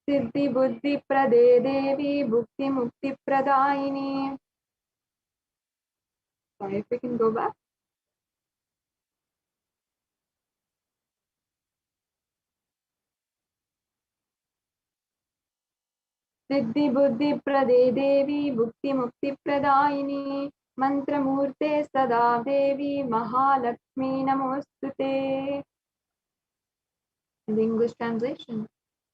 Siddhi Buddhi Prade Devi Bhukti Mukti Pradayini. Sorry, if we can go back. Siddhi Buddhi Prade Devi Bhukti Mukti Pradayini Mantra Murte Sada Devi Mahalakshmi Namostute. The English translation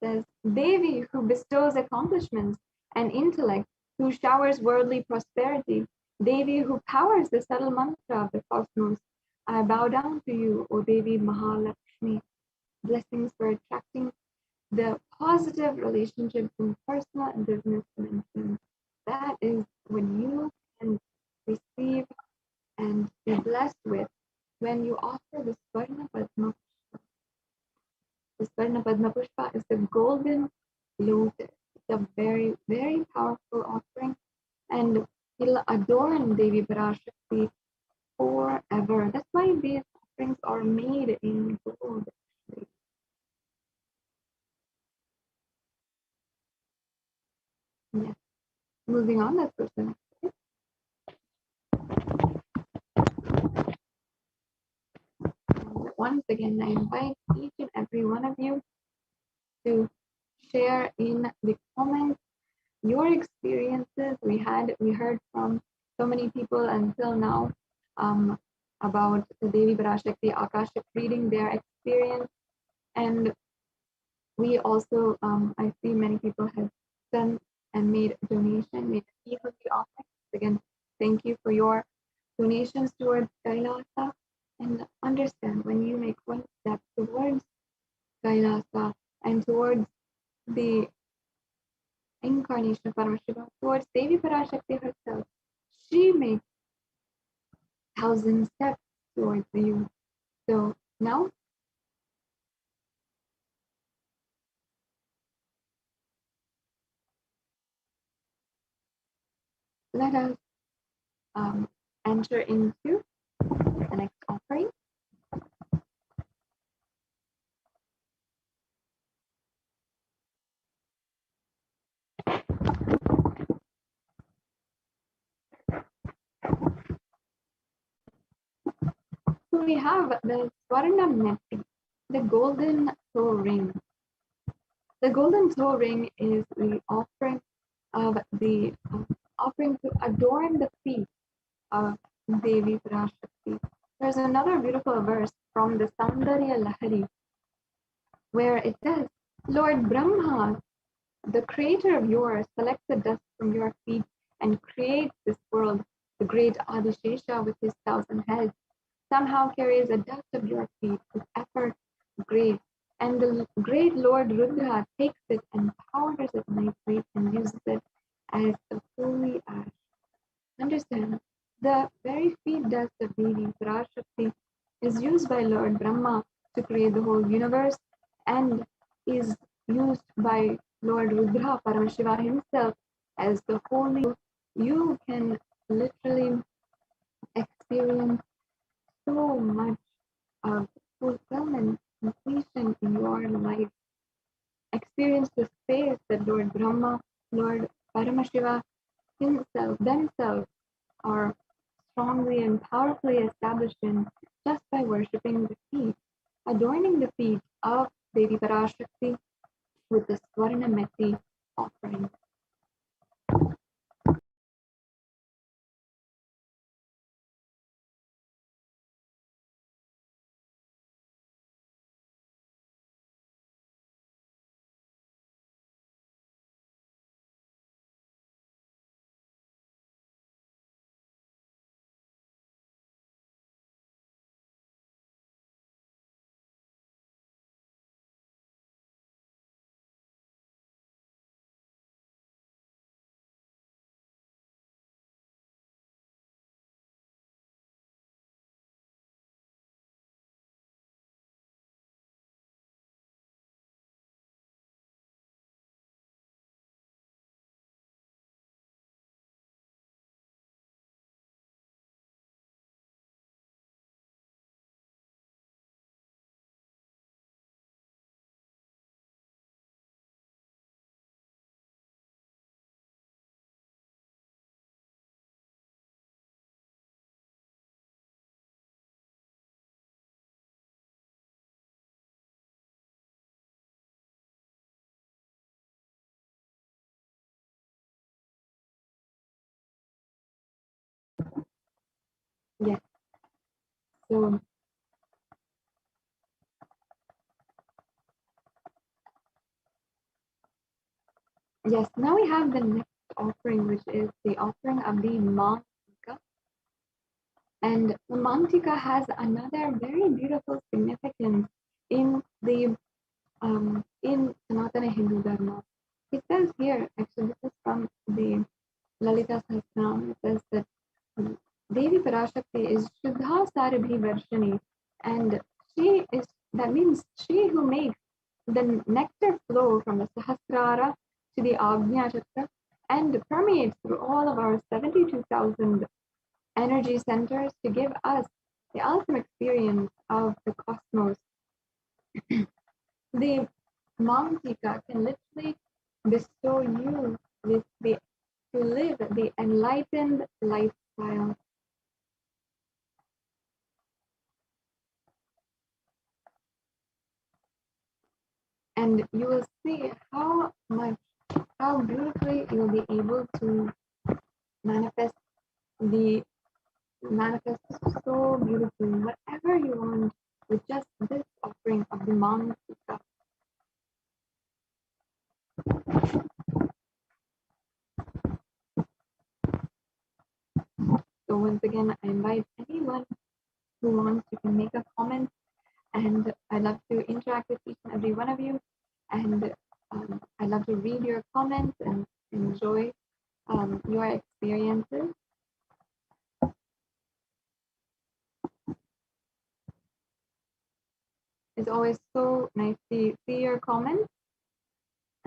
says, Devi, who bestows accomplishments and intellect, who showers worldly prosperity, Devi, who powers the subtle mantra of the cosmos, I bow down to you, O Devi Mahalakshmi. Blessings for attracting the positive relationships in personal and business dimensions. That is when you can receive and be blessed with when you offer the Swarna Padma. The Swarna Padma Pushpa is the golden lotus. It's a very, very powerful offering, and it'll adorn Devi Parashakti forever. That's why these offerings are made in gold. Yes. Moving on, let's go to the next slide. And once again, I invite each and every one of you to share in the comments your experiences. We heard from so many people until now about the Devi Parashakti Akashic reading their experience, and we also I see many people have done and made a donation, made a fee for the offerings. Again, thank you for your donations towards Kailasa, and understand when you make one step towards Kailasa and towards the incarnation of Paramashivoham, towards Devi Parashakti herself, she makes 1,000 steps towards you. So now, let us enter into the next offering. So we have the Swarna Meti, the golden toe ring. The golden toe ring is the offering of the offering to adorn the feet of Devi Parashakti. There's another beautiful verse from the Saundarya Lahari where it says, Lord Brahma, the creator of yours, selects the dust from your feet and creates this world. The great Adishesha with his 1,000 heads somehow carries the dust of your feet with effort, grace, and the great Lord Rudra takes it and powders it nicely and uses it as the holy ash. Understand, the very feet dust of Devi Parashakti is used by Lord Brahma to create the whole universe and is used by Lord Rudra Paramashiva himself as the holy. You can literally experience so much of fulfillment, completion in your life. Experience the space that Lord Brahma, Lord Paramashiva themselves are strongly and powerfully established in just by worshipping the feet, adorning the feet of Devi Parashakti with the Swarna Meti offering. Yes. So yes, now we have the next offering, which is the offering of the Mantika. And the Mantika has another very beautiful significance in the in Sanatana Hindu Dharma. It says here, actually, this is from the Lalita Sahasranam. It says that Devi Parashakti is Shuddha Sarabhi Varshani, and she is, that means she who makes the nectar flow from the Sahasrara to the Agnya Chakra and permeates through all of our 72,000 energy centers to give us the ultimate experience of the cosmos. The Mantika can literally bestow you with the to live the enlightened lifestyle. And you will see how beautifully you'll be able to manifest the manifest so beautifully whatever you want with just this offering of the Mantika. So once again, I invite anyone who wants, you can make a comment, and I love to interact with each and every one of you, and I love to read your comments and enjoy your experiences. It's always so nice to see your comments.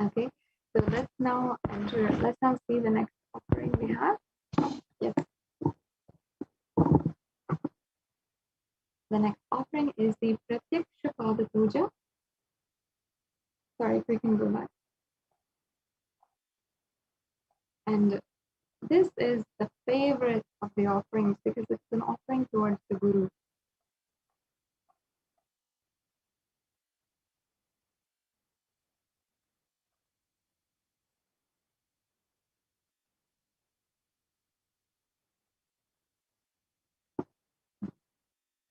Okay, so let's now see the next offering we have. Yes, the next offering is the Pratyaksha Pada Puja. Sorry, if we can go back. And this is the favorite of the offerings because it's an offering towards the Guru.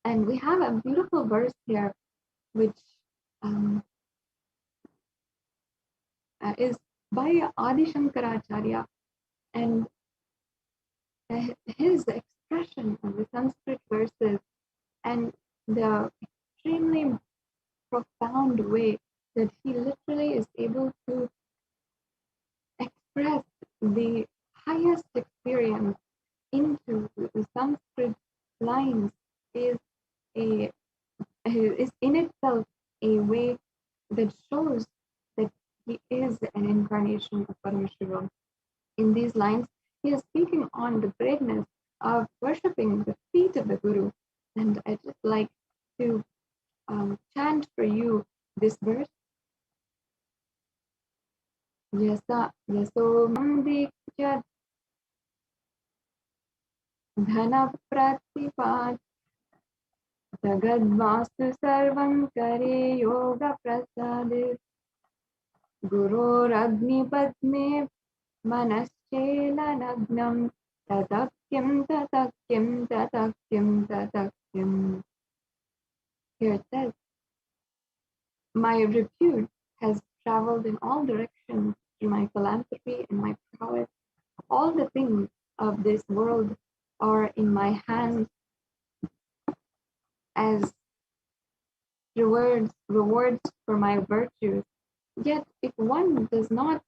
And we have a beautiful verse here, which is by Adi Shankaracharya, and his expression of the Sanskrit verses and the extremely profound way that he literally is able to express the highest experience into the Sanskrit lines is a is in itself a way that shows that he is an incarnation of Paramashivoham. In these lines, he is speaking on the greatness of worshipping the feet of the Guru. And I just like to chant for you this verse. Yasa yaso mandikya dhana pratipat jagadvastu sarvam kare yoga prasadit guroradnipadme manaschelanagnam tatakyam tatakyam tatakyam tatakyam. Here it says, my repute has traveled in all directions through my philanthropy and my prowess. All the things of this world are in my hands as rewards for my virtues. Yet if one does not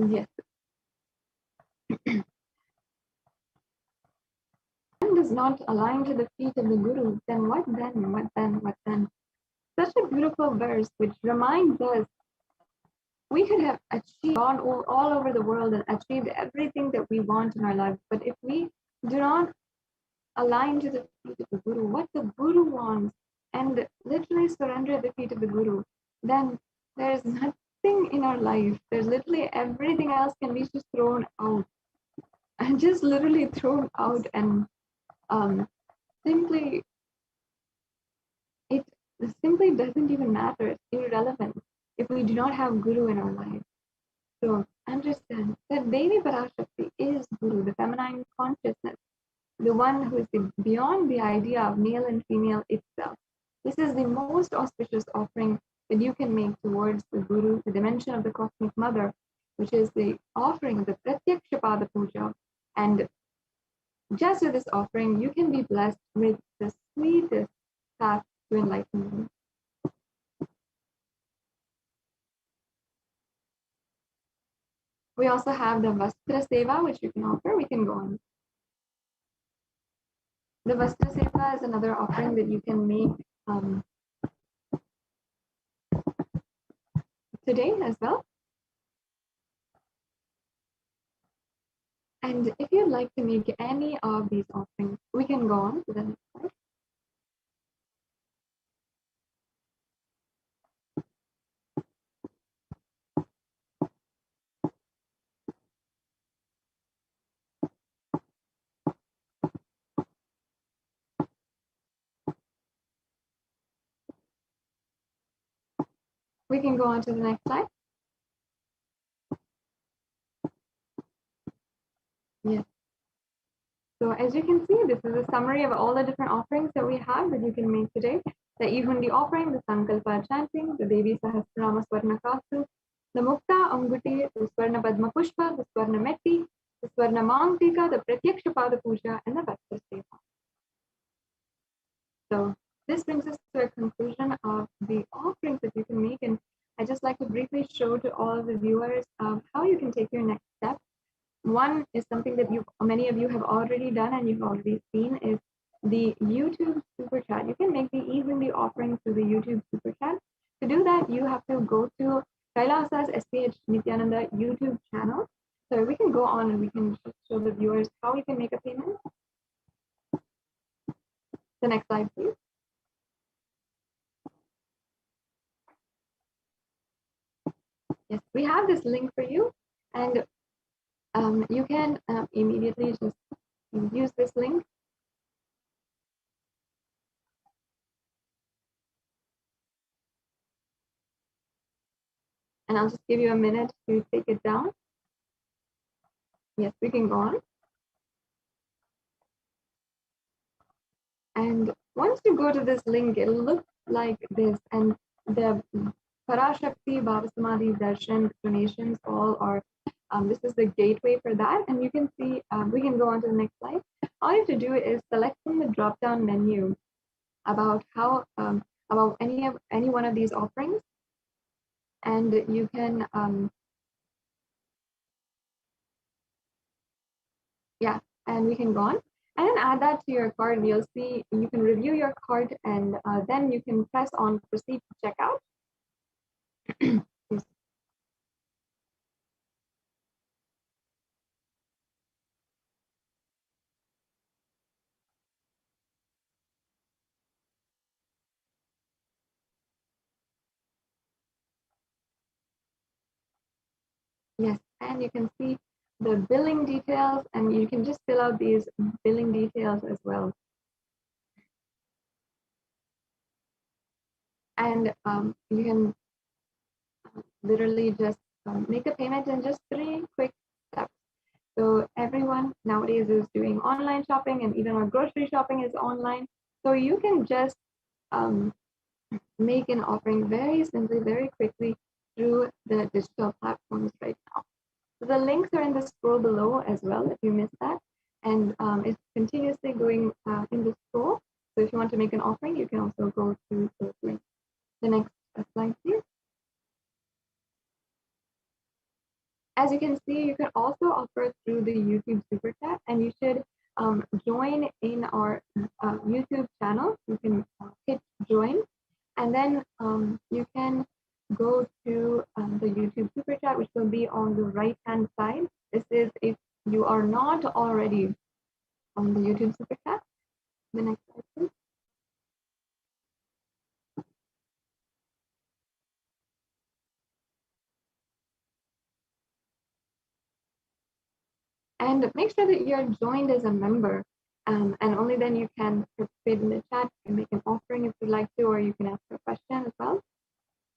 yes, one does not align to the feet of the Guru, then what then? What then? What then? Such a beautiful verse which reminds us we could have achieved gone all over the world and achieved everything that we want in our lives. But if we do not align to the feet of the Guru, what the Guru wants, and literally surrender at the feet of the Guru, then there is everything in our life. There's literally everything else can be just thrown out and just literally thrown out, and um, simply it simply doesn't even matter. It's irrelevant if we do not have Guru in our life. So understand that Devi Parashakti is Guru, the feminine consciousness, the one who is beyond the idea of male and female itself. This is the most auspicious offering that you can make towards the Guru, the dimension of the Cosmic Mother, which is the offering of the Pratyaksha Pada Puja. And just with this offering, you can be blessed with the sweetest path to enlightenment. We also have the Vastra Seva, which you can offer. We can go on. The Vastra Seva is another offering that you can make today as well. And if you'd like to make any of these offerings, we can go on to the next slide. We can go on to the next slide. Yes. So as you can see, this is a summary of all the different offerings that we have that you can make today. The Ehundi offering, the Sankalpa chanting, the Devi Sahasranama Swarna Kastu, the Mukta Anguti, the Swarna Padma Pushpa, the Swarna Metti, the Swarna Mangtika, the Pratyaksha Pada Puja, and the Vastra Seva. So this brings us to a conclusion of the offerings that you can make. And I just like to briefly show to all of the viewers how you can take your next step. One is something that many of you have already done and you've already seen is the YouTube Super Chat. You can make the easily offering through the YouTube Super Chat. To do that, you have to go to Kailasa's HDH Nithyananda YouTube channel. So we can go on and we can show the viewers how you can make a payment. The next slide, please. Yes, we have this link for you, and you can immediately just use this link. And I'll just give you a minute to take it down. Yes, we can go on. And once you go to this link, it'll look like this. And the Parashakti, Bhavasamadhi, Darshan, donations, all are, this is the gateway for that. And you can see, we can go on to the next slide. All you have to do is select from the drop-down menu about how, about any one of these offerings. And you can, yeah, and we can go on. And then add that to your card. You'll see, you can review your card and then you can press on proceed to checkout. Yes, and you can see the billing details and you can just fill out these billing details as well. And you can literally just make a payment in just 3 quick steps. So everyone nowadays is doing online shopping and even our grocery shopping is online. So you can just make an offering very simply, very quickly through the digital platforms right now. So the links are in the scroll below as well if you missed that. And it's continuously going in the scroll. So if you want to make an offering, you can also go to those links. The next slide, please. As you can see, you can also offer through the YouTube Super Chat, and you should join in our YouTube channel. You can hit join, and then you can go to the YouTube Super Chat, which will be on the right-hand side. This is if you are not already on the YouTube Super Chat. The next slide, please. And make sure that you're joined as a member. And only then you can participate in the chat. You can make an offering if you'd like to, or you can ask a question as well.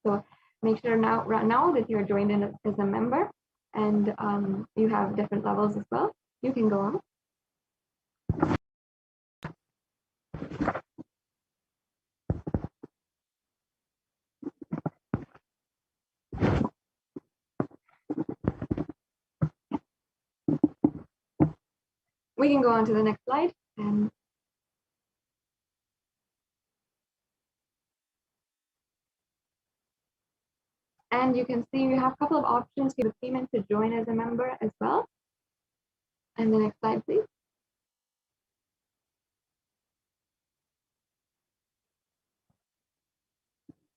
So make sure right now that you're joined in as a member, and you have different levels as well. You can go on. We can go on to the next slide. And you can see you have a couple of options for the payment to join as a member as well. And the next slide, please.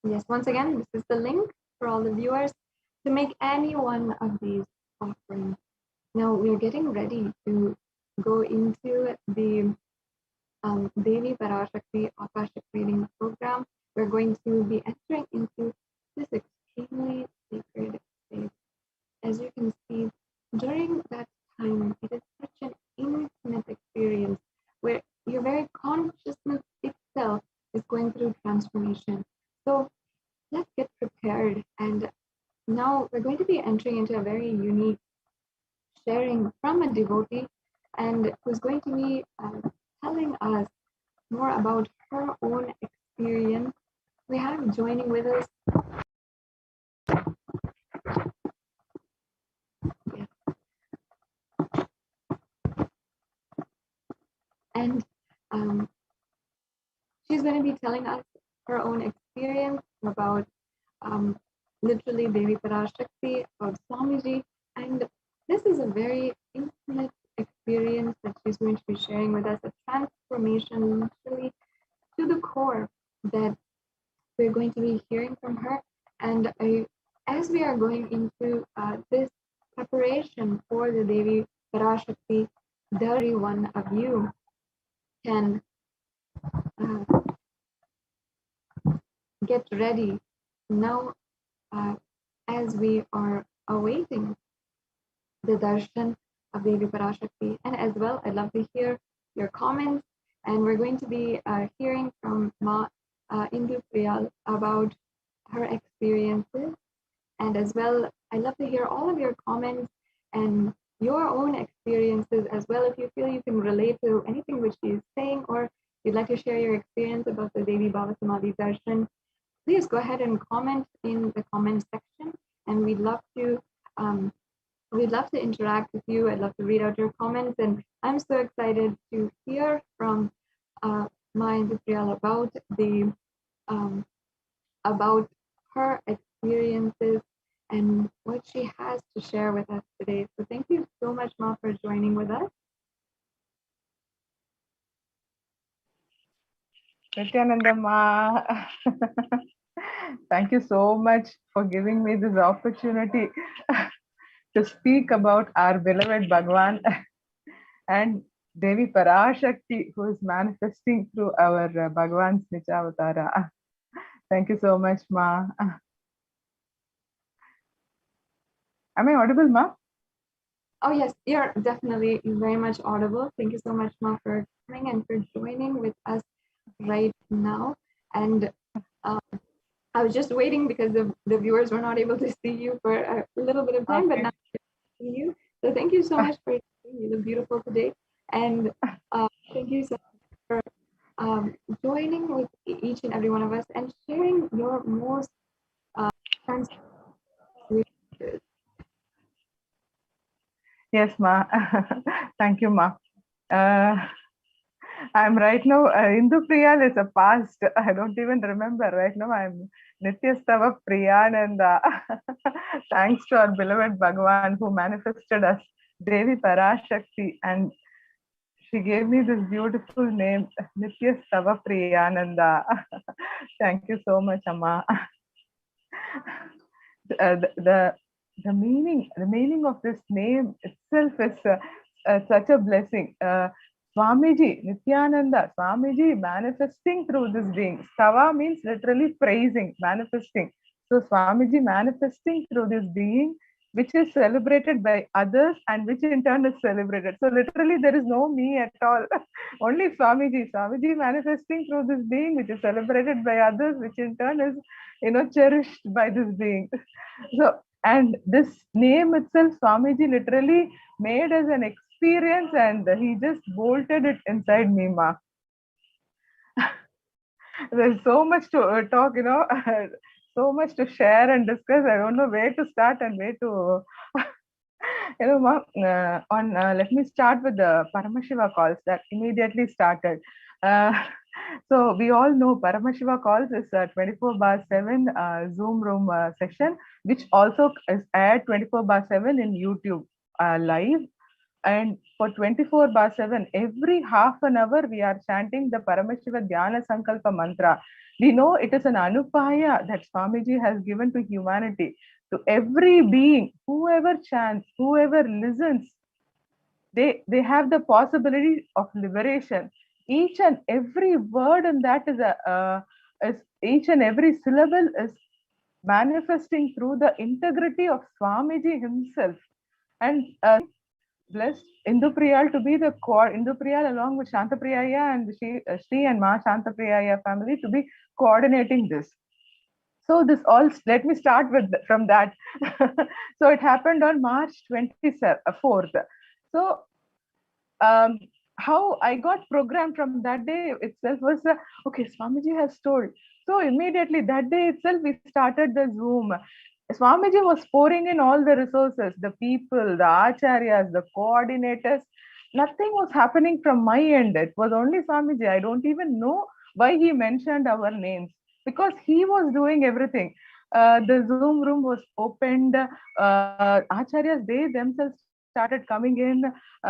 Yes, once again, this is the link for all the viewers to make any one of these offerings. Now we're getting ready to go into the Devi Parashakti Akashic reading program. We're going to be entering into this extremely sacred space. As you can see, during that time, it is such an intimate experience where your very consciousness itself is going through transformation. So let's get prepared. And now we're going to be entering into a very unique sharing from a devotee, and who's going to be telling us more about her own experience. We have joining with us. Yeah. And she's going to be telling us her own experience about literally Devi Parashakti, about Swamiji. And this is a very intimate experience that she's going to be sharing with us, a transformation literally to the core that we're going to be hearing from her. And as we are going into this preparation for the Devi Parashakti, every one of you can get ready now as we are awaiting the darshan of Devi Parashakti. And as well, I'd love to hear your comments. And we're going to be hearing from Ma Indu Priyal about her experiences. And as well, I'd love to hear all of your comments and your own experiences as well. If you feel you can relate to anything which she is saying, or you'd like to share your experience about the Devi Bhava Samadhi darshan, please go ahead and comment in the comment section. And we'd love to interact with you. I'd love to read out your comments, and I'm so excited to hear from Maya Priyal about her experiences and what she has to share with us today. So thank you so much, Ma, for joining with us. Nithyananda Ma, thank you so much for giving me this opportunity to speak about our beloved Bhagwan and Devi Parashakti, who is manifesting through our Bhagwan's Nichavatara. Thank you so much, Ma. Am I audible, Ma? Oh, yes, you're definitely very much audible. Thank you so much, Ma, for coming and for joining with us right now. And I was just waiting because the viewers were not able to see you for a little bit of time, but now I see you. So thank you so much for you look beautiful today. And thank you so much for joining with each and every one of us and sharing your most Yes, Ma. Thank you, Ma. I'm right now, Indu Priyal is a past. I don't even remember. Right now, I'm Nityastava Priyananda. Thanks to our beloved Bhagwan who manifested us Devi Parashakti, and she gave me this beautiful name, Nityastava Priyananda. Thank you so much, Amma. The meaning of this name itself is such a blessing. Swamiji, Nithyananda, Swamiji manifesting through this being. Stava means literally praising, manifesting. So Swamiji manifesting through this being which is celebrated by others and which in turn is celebrated. So literally there is no me at all. Only Swamiji manifesting through this being which is celebrated by others, which in turn is, cherished by this being. So, and this name itself, Swamiji, literally made as an experience, and he just bolted it inside me, ma. There's so much to talk, so much to share and discuss. I don't know where to start and where to, ma, let me start with the Paramashiva calls that immediately started. Uh, so we all know Paramashiva calls is a 24/7 Zoom room session, which also is aired 24/7 in YouTube live. And for 24/7, every half an hour, we are chanting the Paramashiva Dhyana Sankalpa mantra. We know it is an anupaya that Swamiji has given to humanity, to every being, whoever chants, whoever listens, they have the possibility of liberation. Each and every word in that is each and every syllable is manifesting through the integrity of Swamiji himself. And blessed Indu to be the core, Indu along with Shantapriyaya and Shri and Ma Shantapriyaya family to be coordinating this. So this all, let me start with from that. So it happened on March 24th. So um, how I got programmed from that day itself was, okay, Swamiji has told. So immediately that day itself, we started the Zoom. Swamiji was pouring in all the resources, the people, the acharyas, the coordinators. Nothing was happening from my end. It was only Swamiji. I don't even know why he mentioned our names, because he was doing everything. The Zoom room was opened. Acharyas, they themselves started coming in,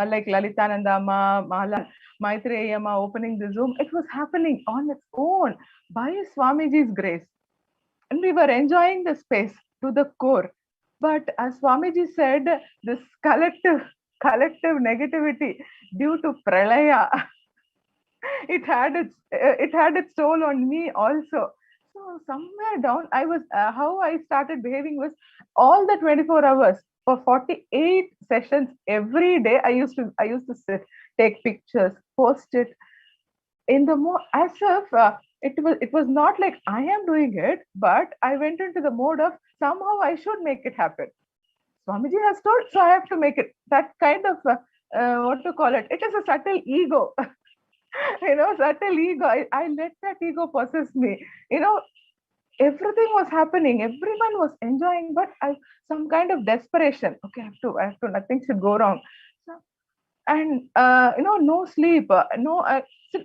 like Lalitananda Ma, Maitreya Ma opening the Zoom. It was happening on its own by Swamiji's grace. And we were enjoying the space to the core. But as Swamiji said, this collective negativity due to pralaya, it had its toll on me also. So somewhere down, I was how I started behaving was all the 24 hours for 48 sessions every day. I used to sit, take pictures, post it in the more as if it was not like I am doing it, but I went into the mode of somehow I should make it happen. Swamiji has told, so I have to make it. That kind of what to call it? It is a subtle ego. Subtle ego. I let that ego possess me. Everything was happening, everyone was enjoying, but some kind of desperation. Okay, I have to, nothing should go wrong. So, and no sleep, no,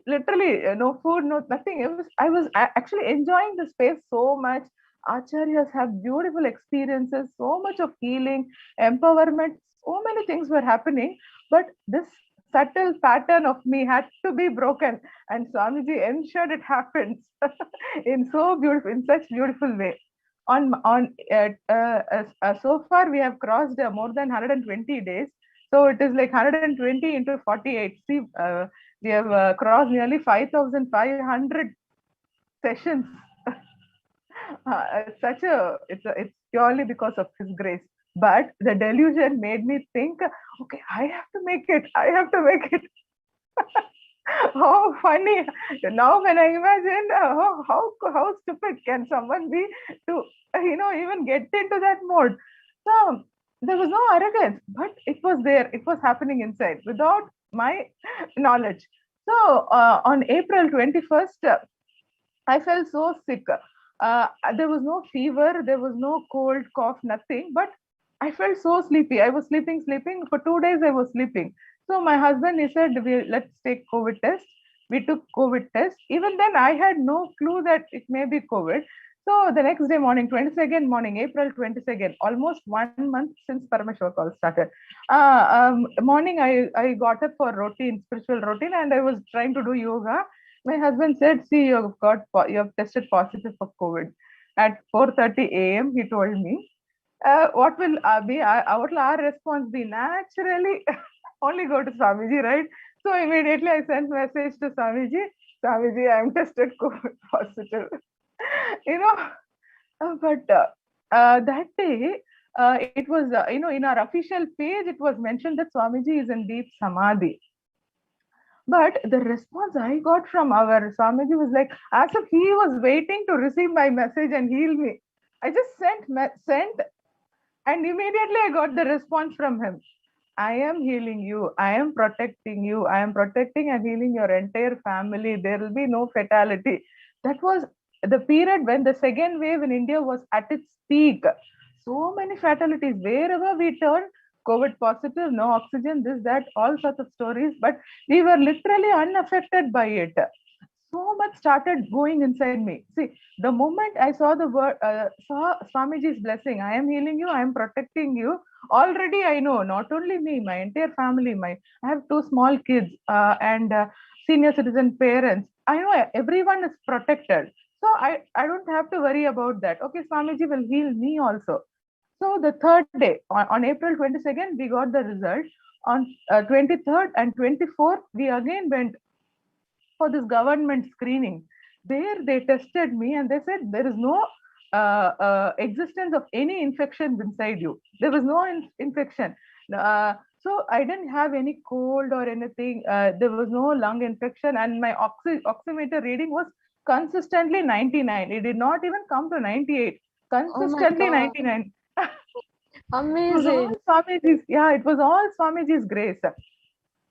literally no food, no nothing. I was actually enjoying the space so much. Acharyas have beautiful experiences, so much of healing, empowerment, so many things were happening, but this subtle pattern of me had to be broken, and Swamiji ensured it happens in such beautiful way. So far we have crossed more than 120 days, so it is like 120 into 48. See, we have crossed nearly 5,500 sessions. It's purely because of his grace. But the delusion made me think, okay, I have to make it. I have to make it. Oh, funny. Now when I imagine, how stupid can someone be to, even get into that mode. So there was no arrogance, but it was there. It was happening inside without my knowledge. So on April 21st, I felt so sick. There was no fever, there was no cold, cough, nothing, but I felt so sleepy. I was sleeping. For 2 days, I was sleeping. So my husband, he said, let's take COVID test. We took COVID test. Even then, I had no clue that it may be COVID. So the next day morning, 22nd morning, April 22nd, almost 1 month since Paramashiva call started. Morning, I got up for spiritual routine, and I was trying to do yoga. My husband said, see, you have tested positive for COVID. At 4:30 a.m., he told me, what will what will our response be? Naturally, only go to Swamiji, right? So immediately I sent message to Swamiji, I am tested COVID positive. you know, but that day, it was, in our official page, it was mentioned that Swamiji is in deep samadhi. But the response I got from our Swamiji was like, as if he was waiting to receive my message and heal me. I just sent, and immediately I got the response from him. I am healing you. I am protecting you. I am protecting and healing your entire family. There will be no fatality. That was the period when the second wave in India was at its peak. So many fatalities. Wherever we turn, COVID positive, no oxygen, this, that, all sorts of stories. But we were literally unaffected by it. So much started going inside me. See, the moment I saw the word, saw Swamiji's blessing, I am healing you, I am protecting you. Already, I know not only me, my entire family. I have two small kids and senior citizen parents. I know everyone is protected, so I don't have to worry about that. Okay, Swamiji will heal me also. So the third day, on April 22nd, we got the result. On 23rd and 24th, we again went for this government screening. There they tested me and they said there is no existence of any infections inside you. There was no infection. So I didn't have any cold or anything. There was no lung infection, and my oximeter reading was consistently 99. It did not even come to 98. Oh my Consistently God. 99. It was all Amazing. Swamiji's. Yeah, it was all Swamiji's grace.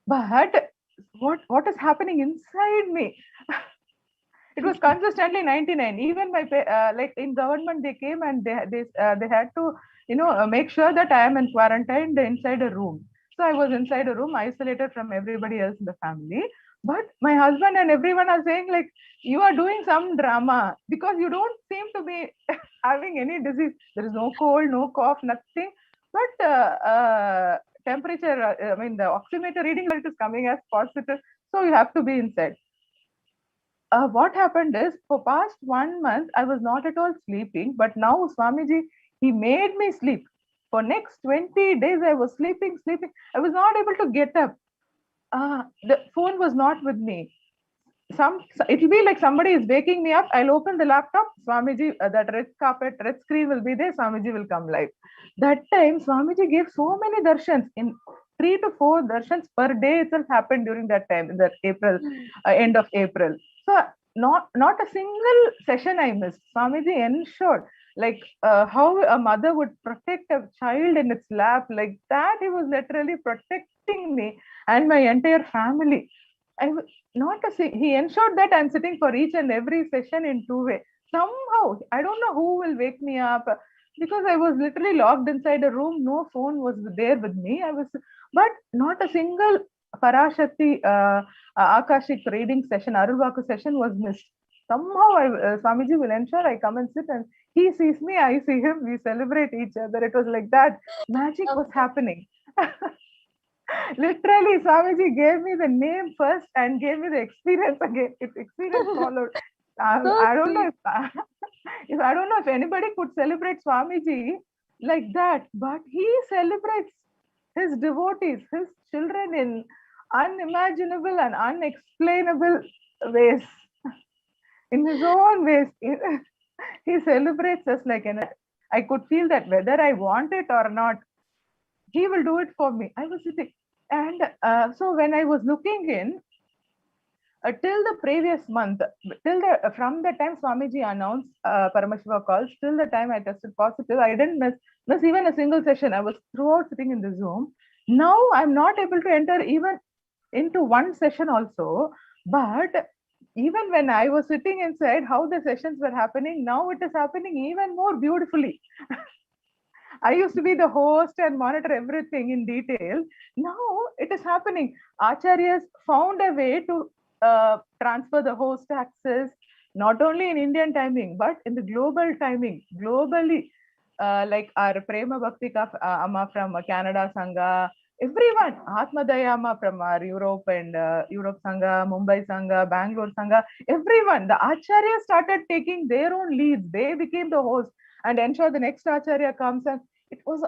But what is happening inside me? It was consistently 99. Even my like in government, they came and they had to make sure that I am in quarantine inside a room. So I was inside a room, isolated from everybody else in the family. But my husband and everyone are saying like, you are doing some drama because you don't seem to be having any disease. There is no cold, no cough, nothing. But temperature, I mean, the oximeter reading it is coming as positive. So you have to be inside. What happened is, for past 1 month I was not at all sleeping, but now Swamiji, he made me sleep. For next 20 days I was sleeping. I was not able to get up. The phone was not with me. It'll be like somebody is waking me up. I'll open the laptop, Swamiji, that red carpet, red screen will be there, Swamiji will come live. That time Swamiji gave so many darshans. In 3 to 4 darshans per day itself happened during that time, in that April, end of April. So not a single session I missed. Swamiji ensured, like how a mother would protect a child in its lap, like that he was literally protecting me and my entire family. I not a He ensured that I'm sitting for each and every session in two-way. Somehow, I don't know who will wake me up, because I was literally locked inside a room. No phone was there with me. But not a single Parashakti Akashic reading session, Arulvaku session was missed. Somehow, Swamiji will ensure I come and sit, and he sees me, I see him. We celebrate each other. It was like that. Magic was happening. Literally, Swamiji gave me the name first and gave me the experience again. If experience followed, So I don't know sweet. if, if I don't know if anybody could celebrate Swamiji like that, but he celebrates his devotees, his children, in unimaginable and unexplainable ways. In his own ways, he celebrates us like an. I could feel that whether I want it or not, he will do it for me. I was sitting, and so when I was looking in, till the previous month, from the time Swamiji announced Paramashiva calls, till the time I tested positive, I didn't miss even a single session. I was throughout sitting in the Zoom. Now I'm not able to enter even into one session also. But even when I was sitting inside, how the sessions were happening, now it is happening even more beautifully. I used to be the host and monitor everything in detail. Now it is happening. Acharyas found a way to transfer the host access, not only in Indian timing, but in the global timing, globally. Like our Prema Bhakti Amma from Canada Sangha, everyone, Atmadayama from our Europe and Europe Sangha, Mumbai Sangha, Bangalore Sangha, everyone, the Acharyas started taking their own leads. They became the host and ensure the next Acharya comes. And it was,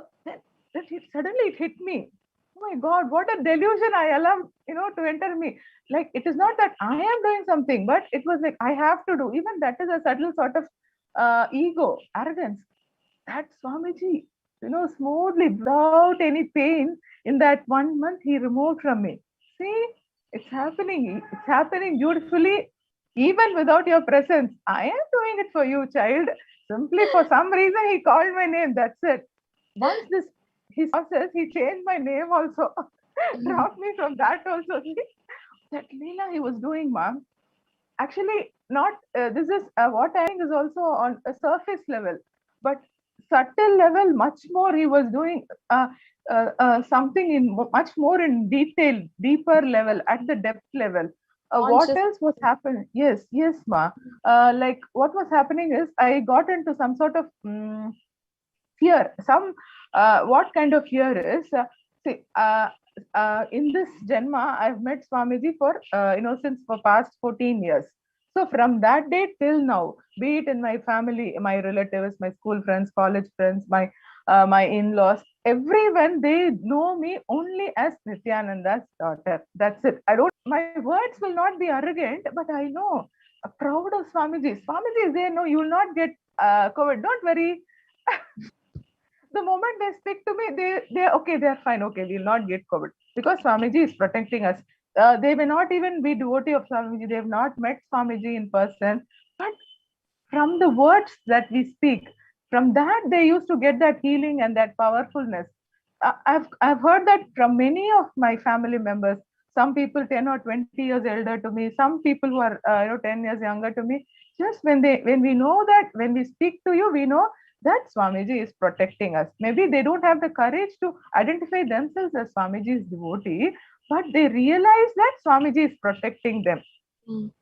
suddenly it hit me. Oh my God, what a delusion I allowed, to enter me. Like, it is not that I am doing something, but it was like, I have to do. Even that is a subtle sort of ego, arrogance. That Swamiji, he celebrates his devotees. His children in unimaginable ways. He celebrates us like an. I could feel that whether I want it or not, he will do it for me. I was sitting, and so when I was looking in, till the previous month, smoothly, without any pain. In that 1 month, he removed from me. See, it's happening. It's happening beautifully, even without your presence. I am doing it for you, child. Simply for some reason, he called my name. That's it. Once this his process, he changed my name also. Dropped me from that also. See, that Leela he was doing, ma'am. Actually, not this is what I think is also on a surface level, but subtle level, much more he was doing something in much more in detail, deeper level, at the depth level. What Conscious. else was happening? Yes, yes, ma. Like what was happening is I got into some sort of fear. Some what kind of fear is? See, in this Janma, I've met Swamiji for since for past 14 years. So from that day till now, be it in my family, my relatives, my school friends, college friends, my in-laws, everyone, they know me only as Nithyananda's daughter. That's it. I don't. My words will not be arrogant, but I know. Proud of Swamiji. Swamiji is there. No, you will not get COVID. Don't worry. The moment they speak to me, they're okay, they're fine, okay, we'll not get COVID because Swamiji is protecting us. They may not even be devotee of Swamiji, they have not met Swamiji in person, but from the words that we speak, from that they used to get that healing and that powerfulness. I've heard that from many of my family members. Some people 10 or 20 years elder to me, some people who are 10 years younger to me. Just when we know that, when we speak to you, we know that Swamiji is protecting us. Maybe they don't have the courage to identify themselves as Swamiji's devotee, but they realize that Swamiji is protecting them.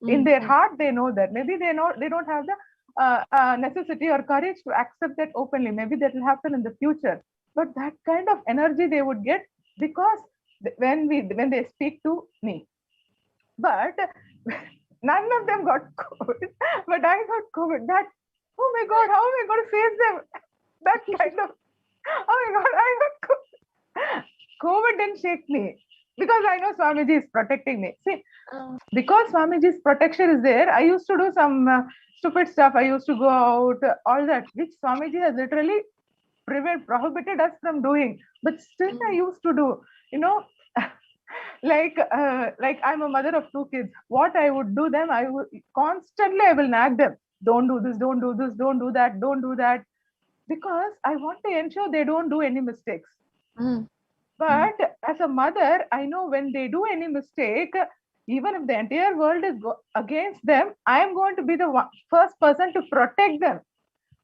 In their heart they know that. Maybe they don't have the necessity or courage to accept that openly. Maybe that will happen in the future, but that kind of energy they would get because when they speak to me. But none of them got COVID, but I got COVID. That, oh my god, how am I going to face them? That kind of, oh my god, I got COVID. COVID didn't shake me because I know Swamiji is protecting me. See, because Swamiji's protection is there, I used to do some stupid stuff. I used to go out, all that, which Swamiji has literally prohibited us from doing. But still, I used to do. You know, like I'm a mother of two kids. What I would do them, I would constantly I will nag them. Don't do this. Don't do this. Don't do that. Don't do that. Because I want to ensure they don't do any mistakes. But as a mother, I know when they do any mistake, even if the entire world is against them, I am going to be the first person to protect them.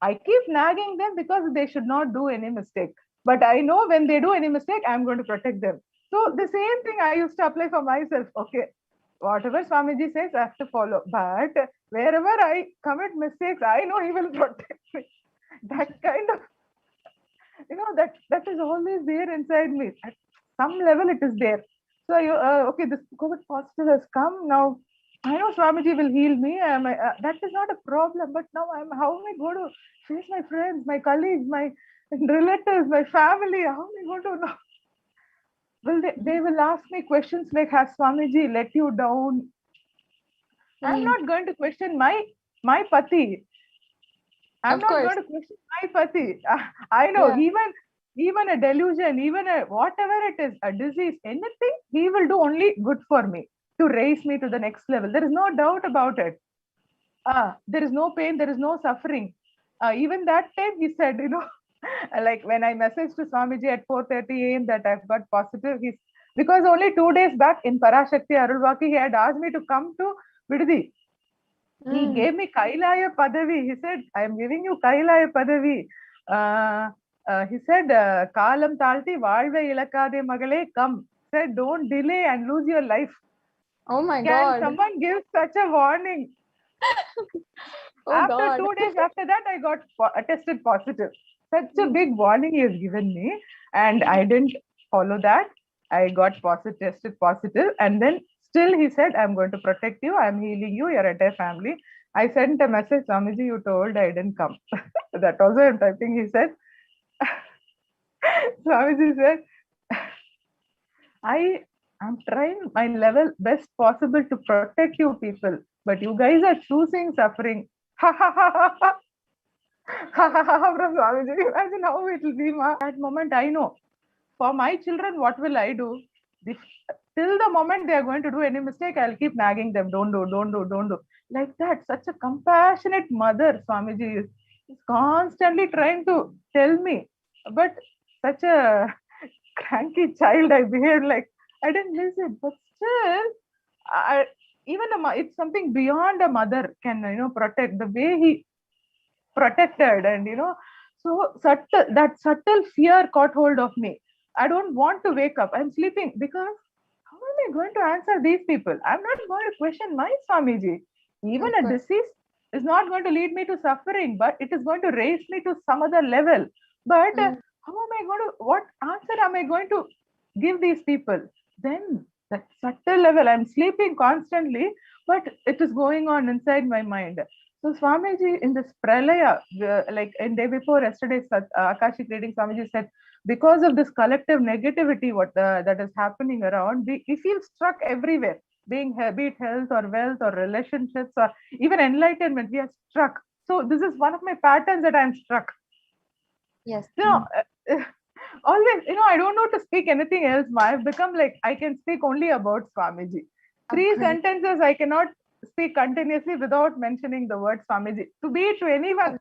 I keep nagging them because they should not do any mistake. But I know when they do any mistake, I'm going to protect them. So the same thing I used to apply for myself. Okay, whatever Swamiji says, I have to follow. But wherever I commit mistakes, I know he will protect me. That kind of, that is always there inside me. At some level, it is there. So, okay, this COVID positive has come now. I know Swamiji will heal me. That is not a problem. But now, how am I going to face my friends, my colleagues, my relatives, my family? How am I going to know? Well, they will ask me questions like, has Swamiji let you down? I'm not going to question my pati. I'm not going to question my pati. I know, even a delusion, even a whatever it is, a disease, anything, he will do only good for me to raise me to the next level. There is no doubt about it. There is no pain, there is no suffering. Even that time he said, like when I messaged to Swamiji at 4:30 a.m. that I've got positive, because only 2 days back in Parashakti Arulvaki, he had asked me to come to Vidhi. He gave me Kailaya Padavi. He said, I am giving you Kailaya Padavi. He said, Kalam Talti Valve Ilakade Magale, come. Said, don't delay and lose your life. Oh my God. God. Can someone give such a warning? After God. 2 days after that, I got tested positive. Such a big warning he has given me. And I didn't follow that. I got tested positive. And then still he said, I'm going to protect you. I'm healing you, your entire family. I sent a message, Swamiji, you told I didn't come. That also I'm typing. He said, Swamiji said, I am trying my level best possible to protect you people, but you guys are choosing suffering. Ha ha ha ha ha. from Swamiji. Imagine how it will be, ma. That moment I know. For my children, what will I do? If, till the moment they are going to do any mistake, I'll keep nagging them. Don't do, don't do, don't do. Like that. Such a compassionate mother, Swamiji is constantly trying to tell me. But such a cranky child, I behaved like I didn't listen. But still, I, even it's something beyond a mother can protect the way he protected, and so subtle, that subtle fear caught hold of me. I don't want to wake up. I'm sleeping because how am I going to answer these people? I'm not going to question my Swamiji. Even a disease is not going to lead me to suffering, but it is going to raise me to some other level. But how am I going to, what answer am I going to give these people? Then that subtle level, I'm sleeping constantly, but it is going on inside my mind. So Swamiji in this pralaya, like in day before yesterday's Akashic reading, Swamiji said, because of this collective negativity, that is happening around, we feel stuck everywhere. Be it health or wealth or relationships or even enlightenment, we are struck. So this is one of my patterns that I'm struck. Yes. Always, I don't know to speak anything else. I've become like I can speak only about Swamiji. Three sentences I cannot speak continuously without mentioning the word Swamiji. To be to anyone,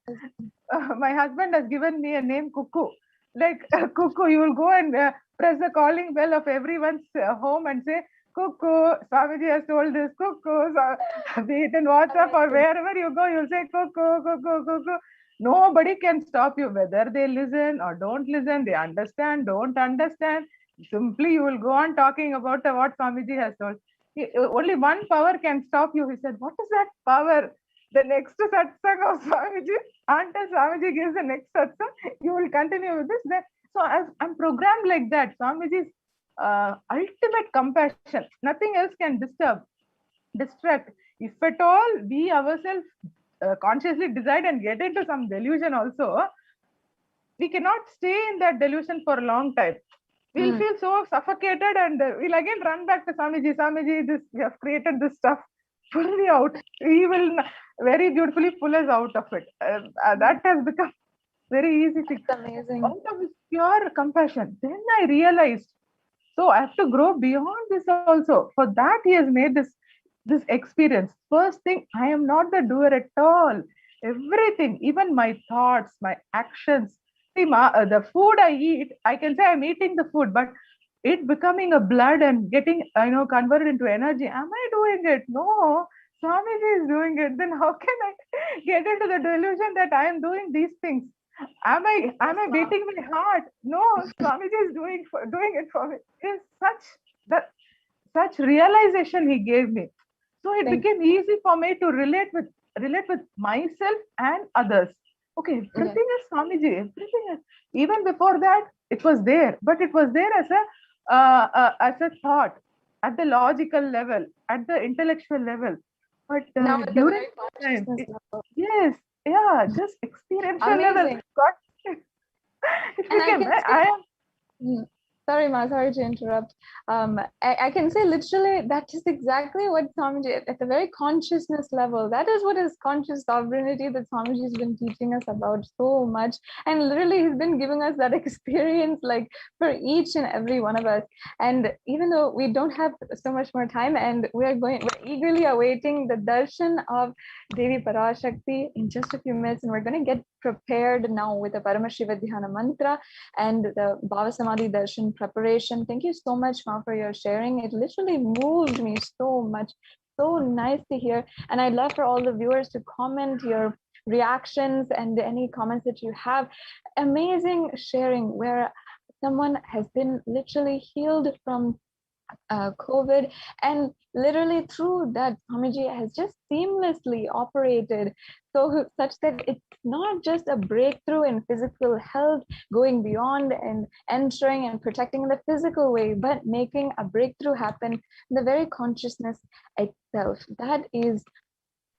my husband has given me a name Cuckoo. Like Cuckoo, you will go and press the calling bell of everyone's home and say, Cuckoo, Swamiji has told this, Cuckoo. So, be it in WhatsApp or wherever you go, you'll say Cuckoo, Cuckoo, Cuckoo. Nobody can stop you whether they listen or don't listen, they understand, don't understand. Simply you will go on talking about what Swamiji has told. Only one power can stop you. He said, what is that power? The next satsang of Swamiji, until Swamiji gives the next satsang, you will continue with this. So I'm programmed like that. Swamiji's ultimate compassion. Nothing else can distract. If at all we ourselves consciously decide and get into some delusion also, we cannot stay in that delusion for a long time. We'll feel so suffocated and we'll again run back to Swamiji, we have created this stuff, pull me out. He will very beautifully pull us out of it. That has become very easy thing. Amazing. Out of his pure compassion. Then I realized, so I have to grow beyond this also. For that, he has made this experience. First thing, I am not the doer at all. Everything, even my thoughts, my actions. See, the food I eat, I can say I'm eating the food, but it becoming a blood and getting, converted into energy. Am I doing it? No. Swamiji is doing it. Then how can I get into the delusion that I am doing these things? Am I beating my heart? No, Swamiji is doing it for me. It's such realization he gave me. So it became easy for me to relate with myself and others. Okay, everything is Swamiji. Everything is. Even before that, it was there, but it was there as a thought, at the logical level, at the intellectual level. But now during time, yes, yeah, just experiential level. Got it became. I am. Sorry, Ma, sorry to interrupt. I can say literally that is exactly what Swamiji, at the very consciousness level, that is what is conscious sovereignty that Swamiji has been teaching us about so much. And literally, he's been giving us that experience like for each and every one of us. And even though we don't have so much more time and we're eagerly awaiting the darshan of Devi Parashakti in just a few minutes, and we're going to get prepared now with the Paramashiva Dhyana mantra and the Bhava Samadhi darshan preparation. Thank you so much, Ma, for your sharing. It literally moved me so much. So nice to hear. And I'd love for all the viewers to comment your reactions and any comments that you have. Amazing sharing where someone has been literally healed from COVID, and literally through that Swamiji has just seamlessly operated, so such that it's not just a breakthrough in physical health, going beyond and entering and protecting in the physical way, but making a breakthrough happen in the very consciousness itself. That is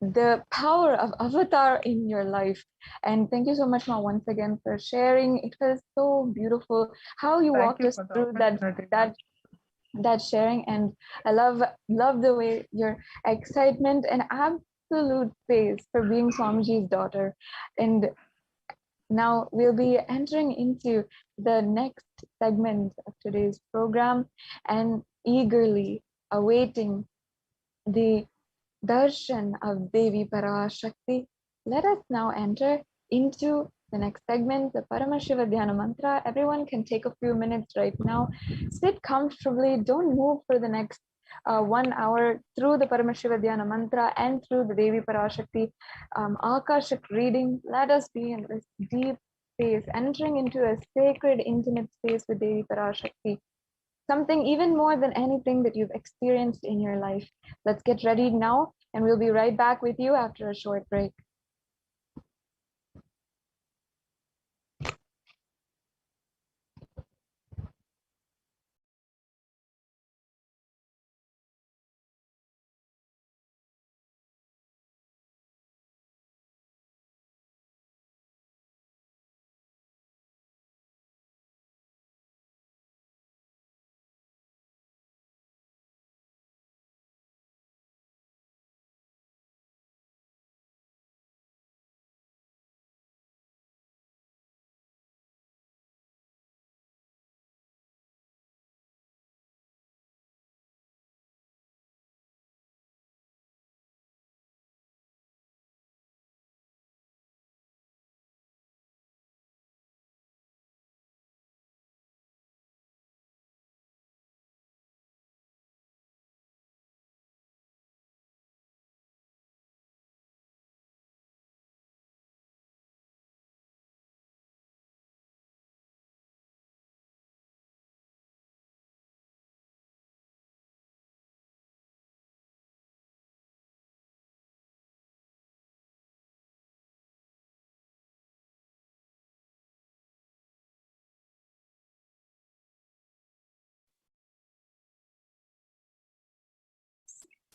the power of avatar in your life. And thank you so much, Ma, once again for sharing. It was so beautiful how you walked us through that sharing, and I love the way your excitement and absolute faith for being Swamiji's daughter. And Now we'll be entering into the next segment of today's program and eagerly awaiting the darshan of Devi Parashakti. Let us now enter into the next segment, the Paramashiva Dhyana Mantra. Everyone can take a few minutes right now. Sit comfortably. Don't move for the next 1 hour through the Paramashiva Dhyana Mantra and through the Devi Parashakti Akashic reading. Let us be in this deep space, entering into a sacred, intimate space with Devi Parashakti. Something even more than anything that you've experienced in your life. Let's get ready now, and we'll be right back with you after a short break.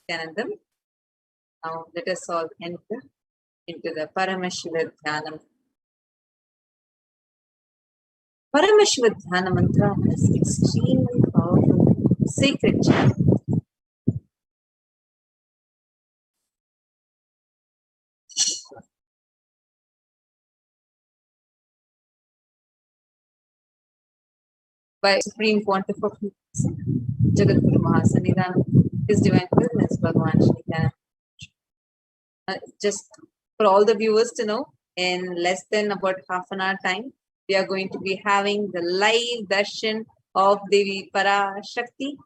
Nityanandam. Now let us all enter into the Paramashiva Dhyanam. Paramashiva Dhyana Mantra is extremely powerful, sacred chant. By Supreme Pontiff of Jagadguru Mahasanidhanam, His Divine Goodness, Bhagavan Shri Nityananda. Just for all the viewers to know, in less than about half an hour time, we are going to be having the live darshan of Devi Parashakti,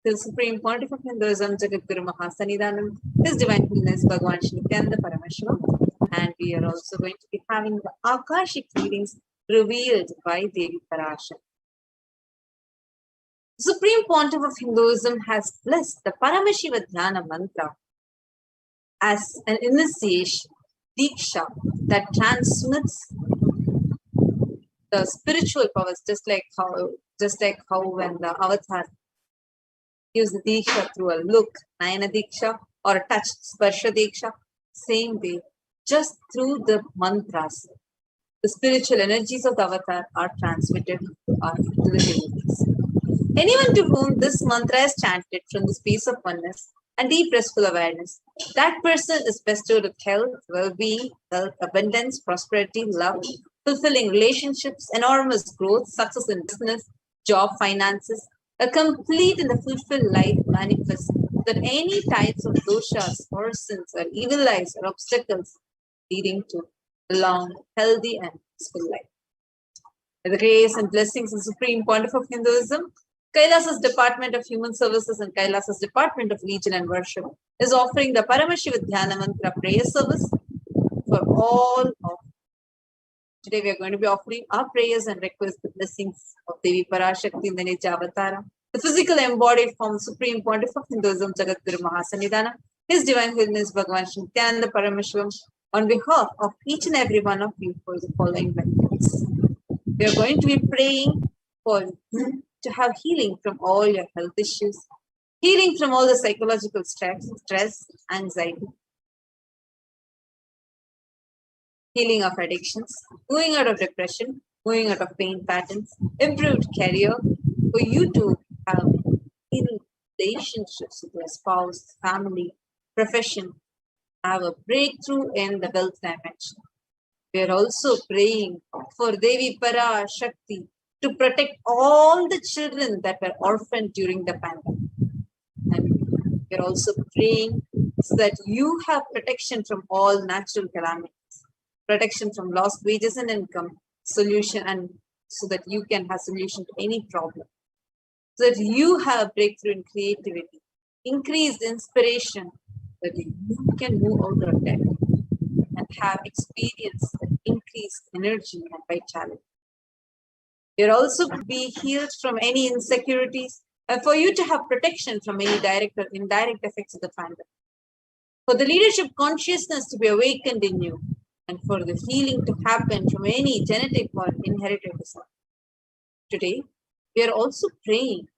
the Supreme Pontiff of Hinduism, Jagadguru Mahasanidhanam, His Divine Goodness, Bhagavan Shri Nityananda Paramashivam. And we are also going to be having the Akashic readings revealed by Devi Parashakti. Supreme Pontiff of Hinduism has blessed the Paramashiva Dhyana Mantra as an initiation, Diksha, that transmits the spiritual powers, just like how when the avatar gives the Diksha through a look, Nayana Diksha, or a touch, Sparsha Diksha, same way, just through the mantras, the spiritual energies of the avatar are transmitted to the devotees. Anyone to whom this mantra is chanted from the space of oneness and deep restful awareness, that person is bestowed with health, well-being, wealth, abundance, prosperity, love, fulfilling relationships, enormous growth, success in business, job, finances, a complete and a fulfilled life manifest that any types of doshas or sins or evil eyes or obstacles leading to a long, healthy and peaceful life. With the grace and blessings of Supreme Pontiff of Hinduism, Kailas's Department of Human Services and Kailas's Department of Legion and Worship is offering the Paramashiva Dhyana Mantra prayer service for all of. Today we are going to be offering our prayers and request the blessings of Devi Parashakti in the Nitya Avatara, the physical embodied form of Supreme Pontiff of Hinduism, Jagadguru Mahasanidhanam, His Divine Goodness, Bhagavan Shri Nityananda Paramashivam, on behalf of each and every one of you for the following benefits. We are going to be praying for to have healing from all your health issues, healing from all the psychological stress, anxiety, healing of addictions, moving out of depression, moving out of pain patterns, improved career, for you to have healing relationships with your spouse, family, profession, have a breakthrough in the wealth dimension. We are also praying for Devi Parashakti to protect all the children that were orphaned during the pandemic. And we are also praying so that you have protection from all natural calamities, protection from lost wages and income, solution, and so that you can have solution to any problem. So that you have breakthrough in creativity, increased inspiration, that you can move out of debt and have experience that increased energy and vitality. You'll also be healed from any insecurities, and for you to have protection from any direct or indirect effects of the pandemic. For the leadership consciousness to be awakened in you, and for the healing to happen from any genetic or inherited disorder. Today, we are also praying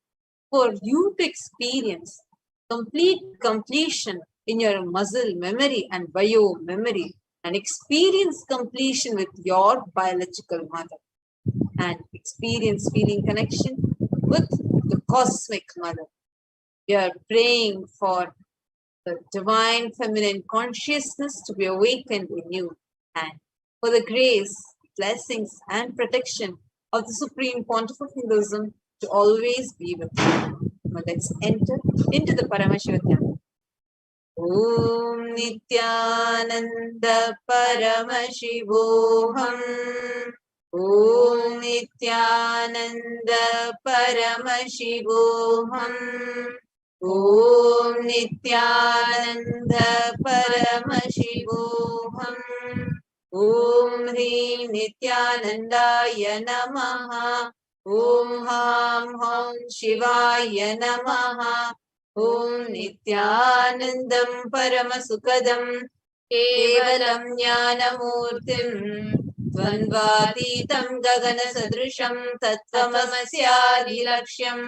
for you to experience complete completion in your muscle memory and bio memory, and experience completion with your biological mother, and experience feeling connection with the cosmic mother. We are praying for the divine feminine consciousness to be awakened in you, and for the grace, blessings, and protection of the Supreme Pontiff of Hinduism to always be with you. Now let's enter into the Paramashivoham. Om Nithyananda Paramashivoham. Om Nithyananda Paramashivoham. Om Nithyananda Paramashivoham. Om Hri Nithyanandaya Namaha. Om Ham Ham Shivaya Namaha. Om Nithyanandam Paramasukadam Kevalam Jnanamurtim Dvandvatitam Gagana Sadrisham Tattvamasyadi Lakshyam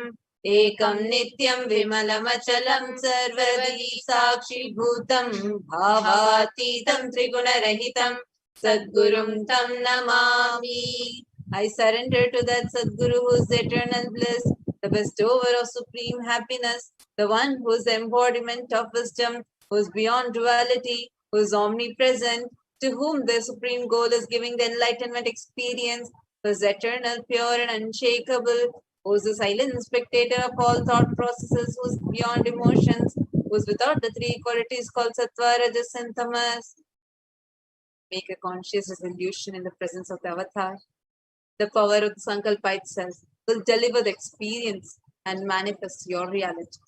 Ekam Nityam Vimalamachalam Sarvadi Sakshi Bhutam Bhavatitam Triguna-rahitam Sadgurum Tam Namami. I surrender to that Sadguru who is eternal bliss, the bestower of supreme happiness, the one who is the embodiment of wisdom, who is beyond duality, who is omnipresent, to whom the supreme goal is giving the enlightenment experience, who is eternal, pure and unshakable, who is the silent spectator of all thought processes, who is beyond emotions, who is without the three qualities called Sattva, Rajas and Tamas. Make a conscious resolution in the presence of the avatar. The power of the Sankalpa itself will deliver the experience and manifest your reality.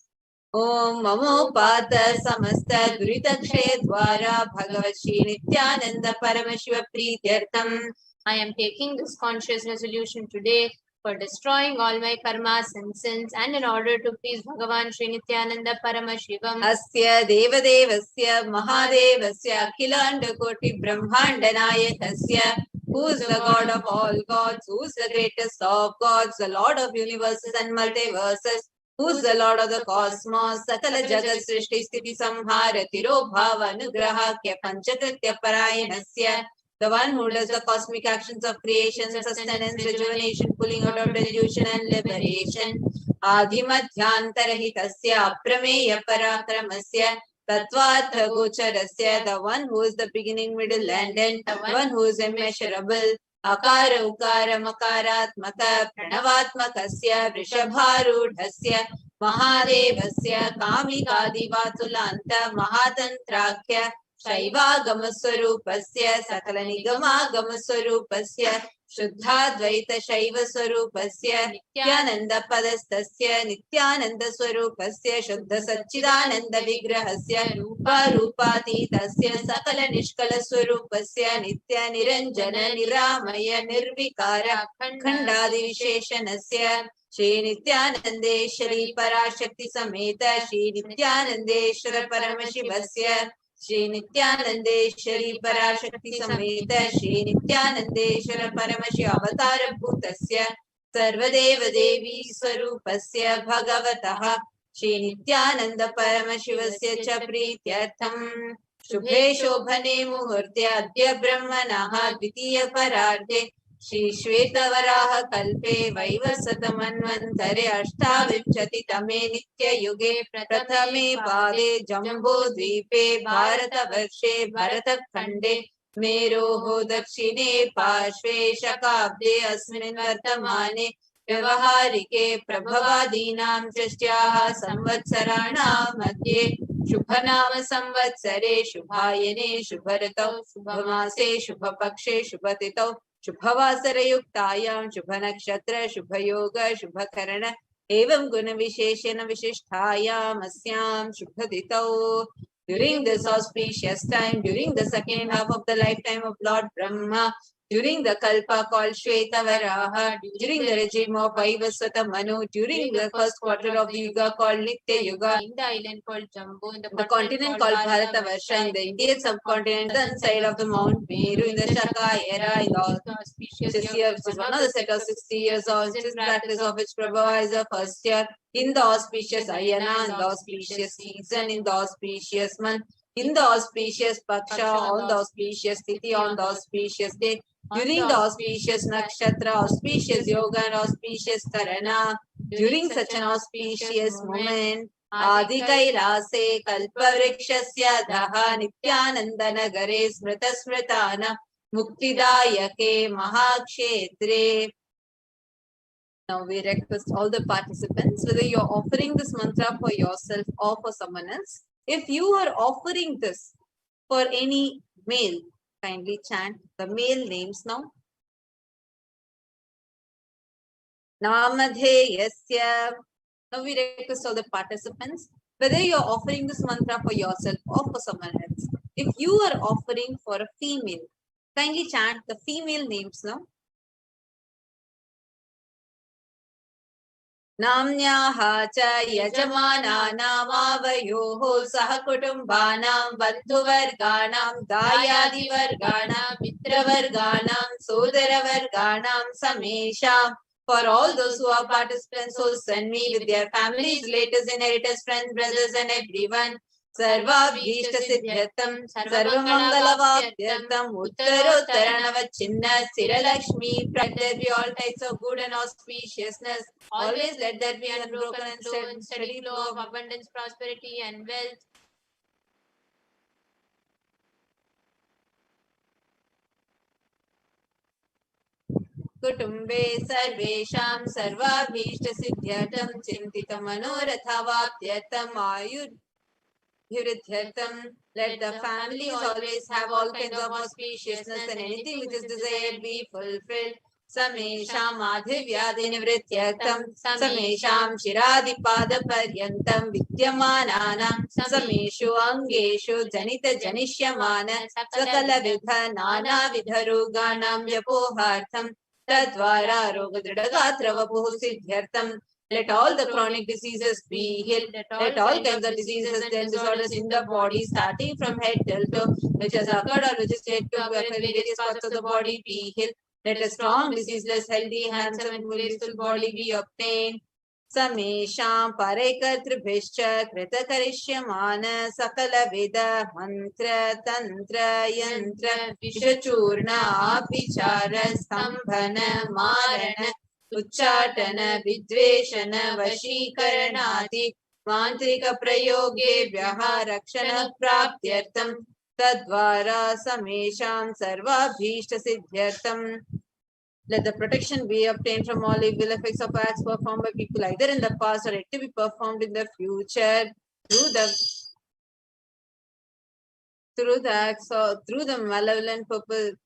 Om Mamo Pata Samasta Duritakshay Dwara Bhagavat Shri Nithyananda Paramashiva Prityartham. I am taking this conscious resolution today for destroying all my karmas and sins, and in order to please Bhagavan Shri Nithyananda Paramashivam. Asya Devadevasya Mahadevasya Akhilanda Koti Brahmanda Nayakasya, who is the God of all gods, who is the greatest of gods, the Lord of universes and multiverses, who is the Lord of the cosmos, Sakala Jagat Srishti Sthiti Samhara Tiro Bhava Anugraha Kya Panchakritya Parayanasya, the one who does the cosmic actions of creation, sustenance, rejuvenation, pulling out of delusion and liberation. Adhimadhyantarahitasya Aprameya Parakramasya Tattvatra Gocharasya, the one who is the beginning, middle, and end, the one who is immeasurable. Akara Ukara Makaratmaka Pranavatmakasya Vrishabharudhasya Mahadevasya Kamikadivatulanta Mahatantrakya Shaiva Gamaswarupasya Sakala Nigama Gamaswarupasya Shuddhadvaita Shaiva Swarupasya Nityananda Padastasya Nityananda Swarupasya Shuddha Satchidananda Vigrahasya Rupa Rupatitasya Sakala Nishkala Swarupasya Nitya Niranjana Niramaya Nirvikara Khandadi Visheshanasya Shri Nithyanandeshwari Parashakti Sameta Shri Nithyanandeshwara Paramashivasya Shri Nithyanandeshwari Parashakti Sameta Shri Nithyanandeshwara Paramashi Avatara Bhutasya Sarvadeva Devi Swarupasya Bhagavataha Shri Nithyananda Paramashivasya Cha Prityartham Shubhe Shobhane Muhurte Adya Brahmanaha Dvitiya Pararthe Shri Shvetavaraha Kalpe Vaivasatamanvantare Ashtavimshati Tame Nitya Yuge Prathame Pade Jambo Dvipe Bharata Varshe Bharata Khande मेरोः दक्षिणे पार्श्वे शकाब्दे अस्मिन् वर्तमाने व्यवहारिके प्रभवादीनां षष्ट्याः संवत्सराणां मध्ये शुभनाम संवत्सरे शुभायने शुभऋतौ शुभमासे शुभपक्षे शुभतिथौ शुभवासरयुक्तायां शुभनक्षत्र शुभयोग शुभकरण एवं गुणविशेषेण विशिष्टायाम् अस्यां शुभतिथौ. During this auspicious time, during the second half of the lifetime of Lord Brahma, during the Kalpa called Shvetavaraha, during the regime of Vaivasvata Manu, during the first quarter of the Yuga called Nitya Yuga, in the island called Jambu, in the continent called Bharatavarsha, in the Indian subcontinent, on the side of the Mount Meru, in the Shaka era, in the auspicious year, which is one of the set of 60 years of this practice of which Prabhava is the first year, in the auspicious Ayana, in the auspicious season, in the auspicious month, in the auspicious Paksha, on the auspicious Tithi, on the auspicious day, during the auspicious Nakshatra, auspicious Yoga, and auspicious Karana, during such an auspicious moment, Adi Kailase Kalpavrikshasya Daha Nithyananda Nagare Smrita Smritana Muktidayake Mahakshetre. Now we request all the participants, whether you're offering this mantra for yourself or for someone else, if you are offering this for any male, kindly chant the male names now. Namadheyasya. Now we request all the participants, whether you're offering this mantra for yourself or for someone else, if you are offering for a female, kindly chant the female names now. Namnyaha cha yajamanaanamavayoho sahakutumbanam bandhuvarganam dayadivarganam mitravarganam sodaravarganam samesham. For all those who are participants who send me with their families, relatives, inheritors, friends, brothers and everyone, Sarvabhishta Siddhyatam, Sarvamangala-Vapyatam, Uttarottaranavachinna, Siralakshmi, there be all types of good and auspiciousness. Always let there be unbroken and steady flow of abundance, prosperity and wealth. कुटुम्बे सर्वेषां सर्वाभीष्टसिद्ध्यर्थं चिन्तितमनोरथावाप्त्यर्थम् आयुर्भिवृद्ध्यर्थं. Let the families always have all kinds of auspiciousness and anything which is desired be fulfilled. Samesham adhivyadinivrityartham samesham shiradipadaparyantam vidyamananam sameshu angeshu janita janishyamana sakala vidha nana vidharoganam vyapohartham tadvara rogadridagatra vapuh siddhyartham. Let all the chronic diseases be healed. Let all kinds of diseases and disorders in the body, starting from head till toe, which has occurred or which is yet to occur in various parts of the body, be healed. Let a strong, diseaseless, healthy, handsome, and graceful body be obtained. Samesham parekartribhishcha kritakarishymana sakala veda mantra tantra yantra vishachurna apichara stambhana marana उच्चाटन विद्वेषण वशीकरणादि मांत्रिक प्रयोगेभ्यः रक्षण प्राप्त्यर्थं तद्वारा समेषां सर्वाभीष्ट सिद्ध्यर्थं. Let the protection be obtained from all evil effects of acts performed by people either in the past or yet to be performed in the future through the acts or through the malevolent purpose.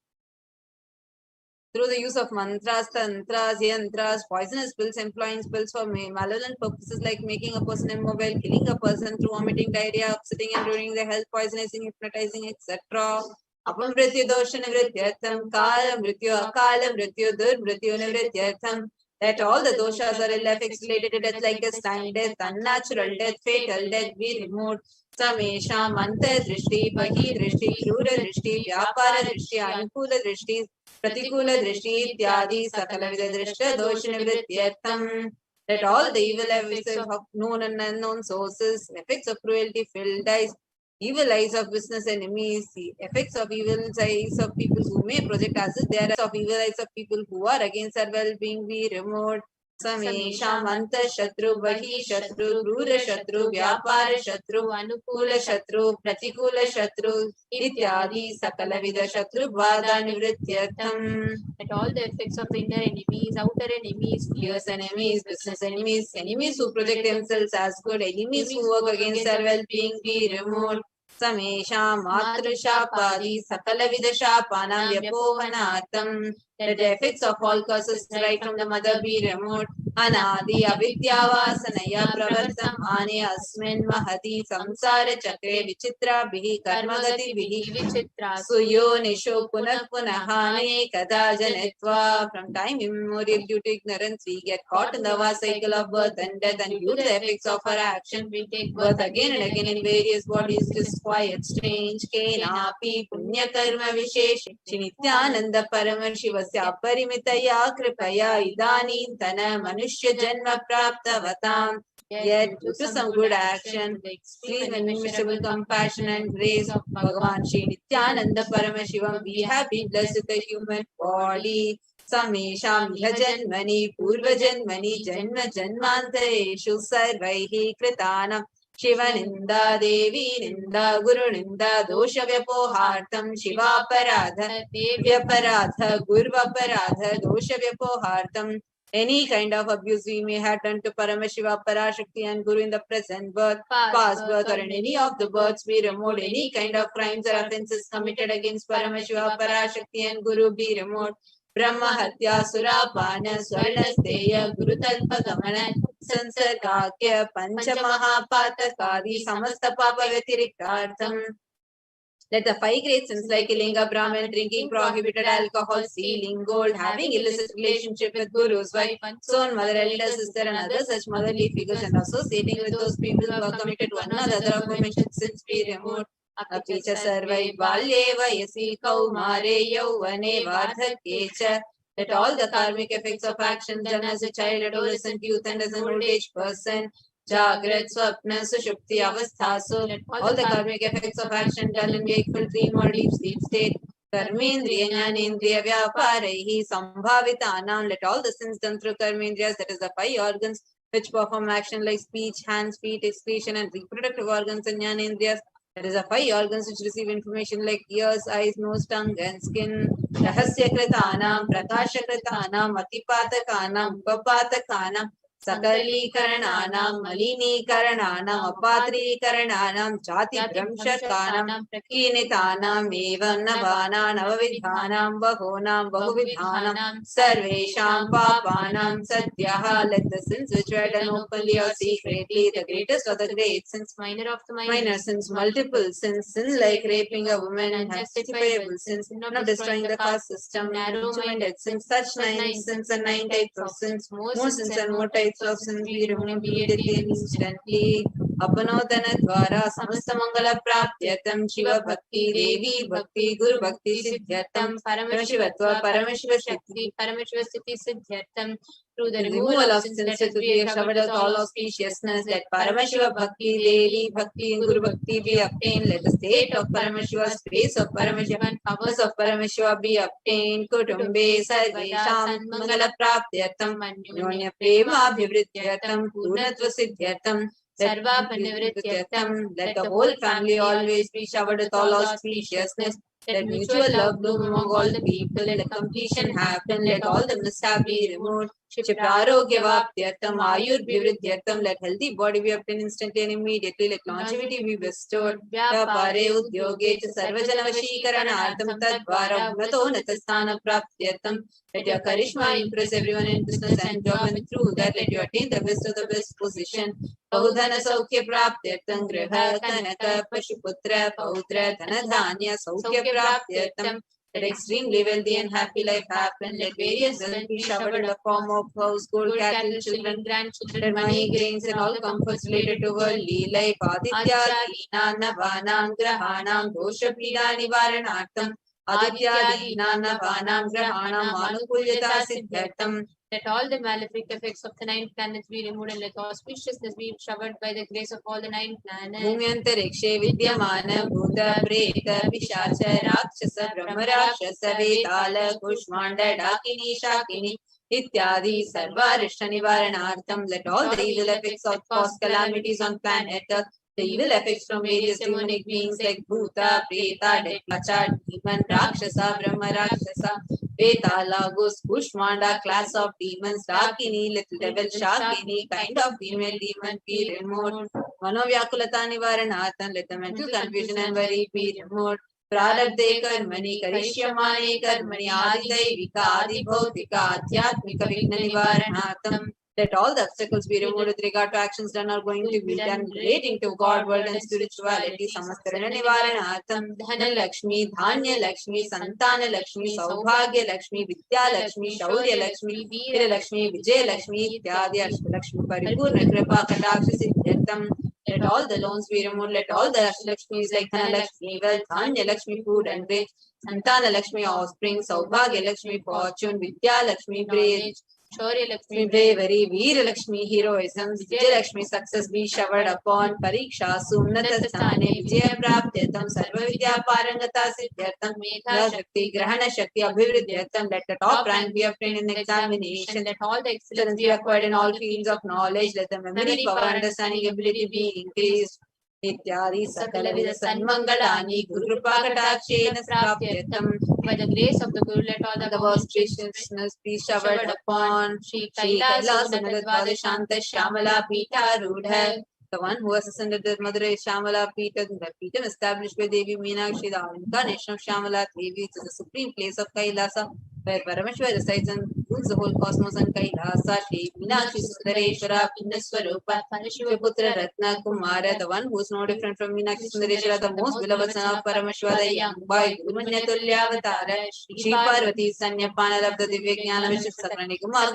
Through the use of mantras, tantras, yantras, poisonous pills, employing spells for malevolent purposes like making a person immobile, killing a person through vomiting, diarrhea, upsetting and ruining the health, poisonizing, hypnotizing, etc. Apamrityu dosha nivrityartham, kala mrityu, akala mrityu, durmrityu nivrityartham. Let all the doshas or ill effects related to death like destined death, unnatural death, fatal death be removed. Samesham anta drishti, bahi drishti, krura drishti, vyapara drishti, anukula drishti, pratikula drishti ityadi sakalavidha drishta dosha nivrityartham. Let all the evil effects of known and unknown sources, effects of cruelty, filled eyes, evil eyes of business enemies, the effects of evil eyes of people who may project as if they are of evil eyes of people who are against our well-being be removed. Samesham anta shatru bahi shatru krura shatru vyapara shatru anukula shatru pratikula shatru ityadi sakala vida shatru vada nivrityartham. At all the effects of inner enemies, outer enemies, fierce enemies, business enemies, enemies who project themselves as good, enemies who work against our well-being be removed. Samesham matrashapadi sakala vida shapanam vyapohanatam. Let the effects of all causes right from the mother be removed. Anadi avidya vasanaya pravartam ane asmin mahati samsara chakre vichitra bihi karmagati bihi vichitra suyo nisho punah punahane kada janetva. From time immemorial due to ignorance we get caught in the vast cycle of birth and death, and due to the effects of our action we take birth again and again in various bodies. Disquiet, strange, kenapi punya karma vishesh Nithyananda Paramashivam Parimitaya Kripaya Idanintana Manushya Janma Praptavatam. Yet, due to some good action, the extreme and immeasurable compassion and grace of Bhagavan Shri Nithyananda Paramashivam, we have been blessed with a human body. Samesham Janmani Purva Janmani Janma Janmantareshu Sarvaihi Kritanam Shivaninda Devi Ninda Guru Ninda Dosha Vyapohartam Shiva Paradha Devyaparadha Gurvaparadha Dosha Vyapohartam. Any kind of abuse we may have done to Paramashiva, Parashakti and Guru in the present birth, past birth or in any of the births be removed. Any kind of crimes or offences committed against Paramashiva, Parashakti and Guru be removed. Brahma Hatya Surapana Swarnasteya Guru Talpa Gamana Sansargakya Pancha Mahapatakadi Samasta Papa Vyatirikartham. Let the 5 great sins like killing a Brahmin, drinking prohibited alcohol, stealing gold, having illicit relationship with Guru's wife, son, mother, elder sister and other such motherly figures, and associating with those people who have committed one or the other aforementioned sins be removed. Apicha sarvai balye vayasi kaumare yauvane vardhakecha. Let all the karmic effects of action done as a child, adolescent, youth and as an old age person, Jagrat, Swapna, Sushupti, Avasthasu, let all the karmic effects of action done in wakeful dream or deep sleep state, Karmendriya, Jnanendriya, Vyaparehi, Sambhavitanam, let all the sins done through Karmendriyas, that is the 5 organs which perform action like speech, hands, feet, excretion and reproductive organs, and Jnanendriyas, that is the 5 organs which receive information like ears, eyes, nose, tongue and skin, Rahasya Kritanam, Prakasha Kritanam, Atipatakanam, Upapatakanam, Sakalikarananam, Malinikarananam, Apatrikarananam, Jati Brahmshakanam, Prakinitanam, Evam Navana, Navavidhanam, Bahonam, Bahuvidhanam, Sarvesham, Papanam, Sadhyaha. Let the sins which were done openly or secretly, the greatest of the great sins, minor of the minor sins, multiple sins, sin like raping a woman, and justifiable sins, not destroying the caste system, narrow-minded sins, such 9 sins and 9 types of sins, more sins and more types of sins be removed immediately and instantly. Apanodana dvara samasta mangala praptyatam Shiva Bhakti, Devi Bhakti, Guru Bhakti Siddhyartam, Paramashivatva, Paramashiva Shakti, Paramashiva Sthiti Siddhyartam. Through the removal of sins, let us be showered with all auspiciousness. Let Paramashiva Bhakti, Devi Bhakti and Guru Bhakti be obtained. Let the state of Paramashiva, space of Paramashiva and powers of Paramashiva be obtained. Kutumbe Sarvesham Mangala Praptyatam Nyonya Prema Bhivrityartam Purnatva Siddhyartam Sarva Panivrityartam. Let the whole family always be showered with all auspiciousness. Let mutual love bloom among all the people. Let completion happen. Let all the mishap be removed. Chiprarogya-vaptyartam, ayur-bhivridyartam. Let healthy body be obtained instantly and immediately. Let longevity be bestowed. Vyapare udyoge cha sarvajanavashikaranartam tadvara unato natasthana praptyartam. Let your charisma impress everyone in business and job, and through that let you attain the best of the best position. Bahudhana saukya praptyartam griha kanaka pashuputra pautra dhanadhanya saukya praptyartam. Let extremely wealthy and happy life happen. Let various wealth be showered in the form of house, gold, cattle, children, grandchildren, let money, grains, and all comforts related to worldly life. Aditya, Dina, Navanam, Grahanam, Dosha, Pida, Nivaranartam, Adityadinanavanam grahanam anukulyata siddhartam. Let all the malefic effects of the 9 planets be removed, and let auspiciousness be showered by the grace of all the 9 planets. Bhumyantarikshe vidyamana bhuta preta pishacha rakshasa brahma rakshasa vetala kushmanda dakini shakini ityadi sarvarishta nivaranartham. Let all the evil effects of cause calamities on planet Earth, the evil effects from various demonic beings like Bhuta, Preta, Devacha, Demon, Rakshasa, Brahma Rakshasa, Vetala, Gus, Kushmanda, class of demons, Dakini, little devil, Shakini, kind of female demon, be removed. Manovyakulata Nivaranathan, let the mental confusion and worry be removed. Prarabdhe karmani karishyamane karmani adidaivika adibhautika adhyatmika vigna nivaranatham. Let all the obstacles be removed with regard to actions done or going to be done relating to God, world and spirituality. Samastarana nivaranatham. Dhana Lakshmi, Dhanya Lakshmi, Santana Lakshmi, Saubhagya Lakshmi, Vidya Lakshmi, Shaurya Lakshmi, Veera Lakshmi, Vijay Lakshmi, Ityadi Ashtalakshmi, Paripurna Kripa Kataksha Siddhartam. Let all the loans be removed. Let all the Ashtalakshmis like Dhana Lakshmi, wealth, Dhanya Lakshmi, food and rich, Santana Lakshmi, offspring, Saubhagya Lakshmi, fortune, Vidya Lakshmi, brains, Shaurya Lakshmi, bravery, Veera Lakshmi, heroism, Vijay Lakshmi, success be showered upon, Pariksha, Sumnata Sthane, Vijaya Praptyatam, Sarva Vidya Parangata Siddhartam, Medha Shakti, Grahana Shakti, Abhivrudhyatam. Let the top rank be obtained in the examination. Let all the excellence be acquired in all fields of knowledge. Let the memory, power, understanding, ability be increased. Ityadi Sakalavida Sanmangalani, Guru Kripakatachena Praptyatam. By the grace of the Guru, let all The auspiciousness be showered upon Shri Kailasa Unadadvada Shanta Shamala Pita Rudha. The one who has ascended the Madurai Shamala Pita, the Pita established by Devi Meenakshi, the incarnation of Shamala Devi, to the supreme place of Kailasa, where Paramashivara resides and rules the whole cosmos and Kailasa. Shri Meenakshi Sundareshwara Pinnaswarupa Shivaputra Ratna Kumara, the one who is no different from Meenakshi Sundareshwara, the most beloved son of Paramashiva, the young boy, Gurumanya Tulyavatara, Shri Parvati Sanyapana Labda Divya Jnana Vishit Sakra Nigama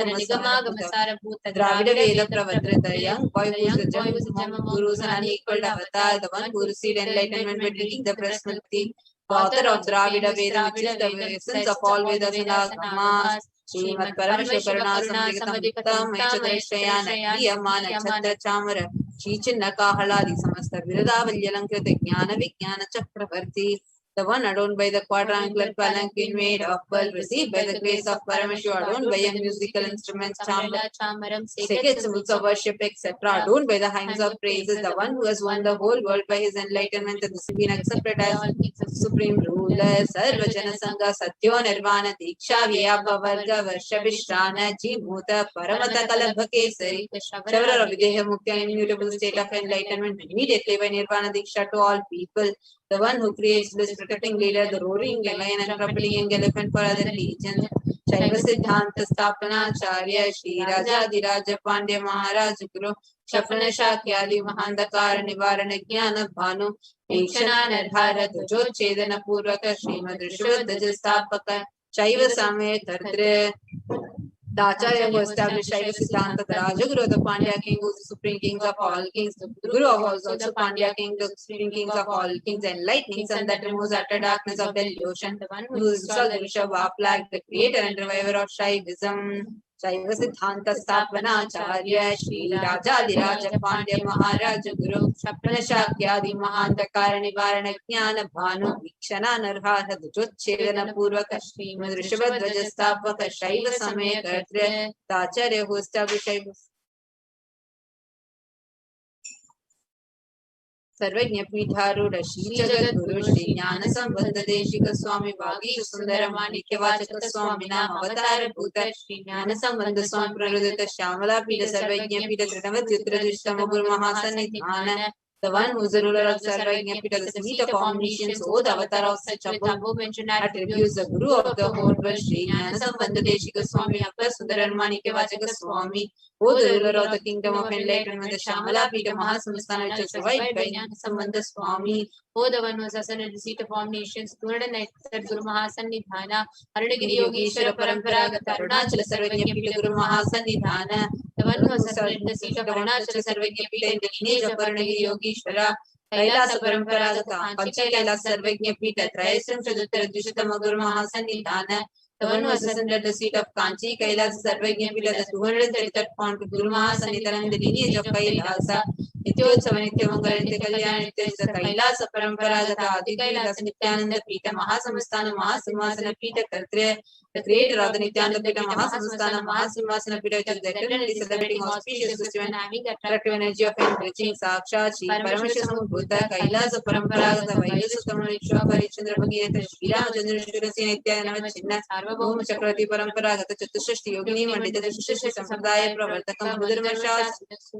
Dravida Veda Pravatrita, young boy who is the gem of gurus and unequaled avatar, the one who received enlightenment by drinking the breast milk tea, the author of Dravida Veda, which is the essence of all Vedas and Agamas. Srimad Paramashivara Samrigatam Maichadrashayana Yamana Chatra Chamara Chichinna Kahaladi Samasta Viradavalyalankrit Jnana Vijnana Chakravarti. The one adorned by the quadrangular palanquin made of pearl, received by the grace of Paramashiva, adorned by young musical instruments, sacred symbols of worship, etc., adorned by the hymns of praises, the one who has won the whole world by his enlightenment and has been accepted as supreme ruler. Sarva Jana Sangha Satyo Nirvana Diksha Vyapa Varga Varshabhishrana Jibhuta Paramata Kalabha Kesari, Shavara of Videha Mukti, an immutable state of enlightenment, immediately by Nirvana Diksha to all people. The one who creates this protecting leader, the roaring lion and propelling young elephant for other legions. Shaiva Siddhanta Stapana Acharya Shri Raja Diraja Pandya Maharaj Guru Shapana Shakyadi Mahandakara Nivarana Jnana Bhanu Ekshana Nirhara Dvajo Chedana Purvaka Srimad Rishvadvaja Stapaka Shaiva Samaya Tardre. The Acharya who established Shaiva Siddhanta, the Rajaguru, the Pandya king, who is the supreme kings of all kings, the Guru was also Pandya king, the supreme kings of all kings, enlightening sun that removes utter darkness of delusion, the one who installed the Rishabha flag, the creator and reviver of Shaivism. Shaiva Siddhanta Stapana Acharya Shri Raja Diraja Pandya Maharaj Guru Shapana Shakyadi Mahandakara Nivarana Jnana Bhanu Vikshana Narha Dvajochedana Purvaka Srimad Rishabhadvaja Stapaka Shaiva Samaya Kartre. The Acharya who established Shaiva Sarvajna Pithaaruda Shri Jagat Guru Shri Jnana Sambandha Deshika Swami Bhagi Sundara Manikya Vachaka Swami Nam Avatara Bhuta Shri Jnana Sambandha Swami Prarudita Shamala Pita Sarvajna Pita Trinavat Yutra Drishtama Guru Mahasanidhana. The one who is the ruler of Sarvajna Pita, the seat of omniscience, O the avatar of such above-mentioned attributes, the Guru of the whole world, Shri Jnana Sambandha Deshika Swami Appa Sundara Manikya Vachaka Swami, O the ruler of the kingdom of enlightenment, the Shamala Pita Mahasamstana, which is survived by Jnana Sambandha Swami, O the one who has ascended the seat of omniscience, 297 Guru Mahasannidhana, Arunagiri Yogeshwara Paramparagata Arunachala Sarvajna Pita Guru Mahasannidhana, the one who has ascended the seat of Arunachala Sarvajna Pita in the lineage of Arunagiri Yogeshwara, Kailash परंपरागत पंच कैलास सर्वज्ञ पीठ त्रयस्त्रम चतुर्दशतम गुरु महासन्निधान the seat of Kanchi, Kailas, Sarvagya Pila, the 233rd point Guru Mahasannidhanam, the lineage of Kailasa, Nityotsava Nityamangal, Nityakalyan, Nitya Kailasa Paramparagata, Adi Kailasa Nithyananda Pita, Mahasamastana, Mahasimhasana Pita, Kartre, the creator of the Nithyananda Pita, Mahasamastana, Mahasimhasana Pita, which is eternally celebrating auspicious festival and having the attractive energy of enriching Sakshachi, Paramashivoham, Buddha, Kailasa Paramparagata, Vaidusutama, Parichandra Bhagiyata, Shri Ramachandra Shurasi Nityananda Chinna, Sarvabhauma Chakrati Paramparagata, Chatushashti Yogini Mandita, Chatushashti Sampradaya Pravartakam, Buddharmashas,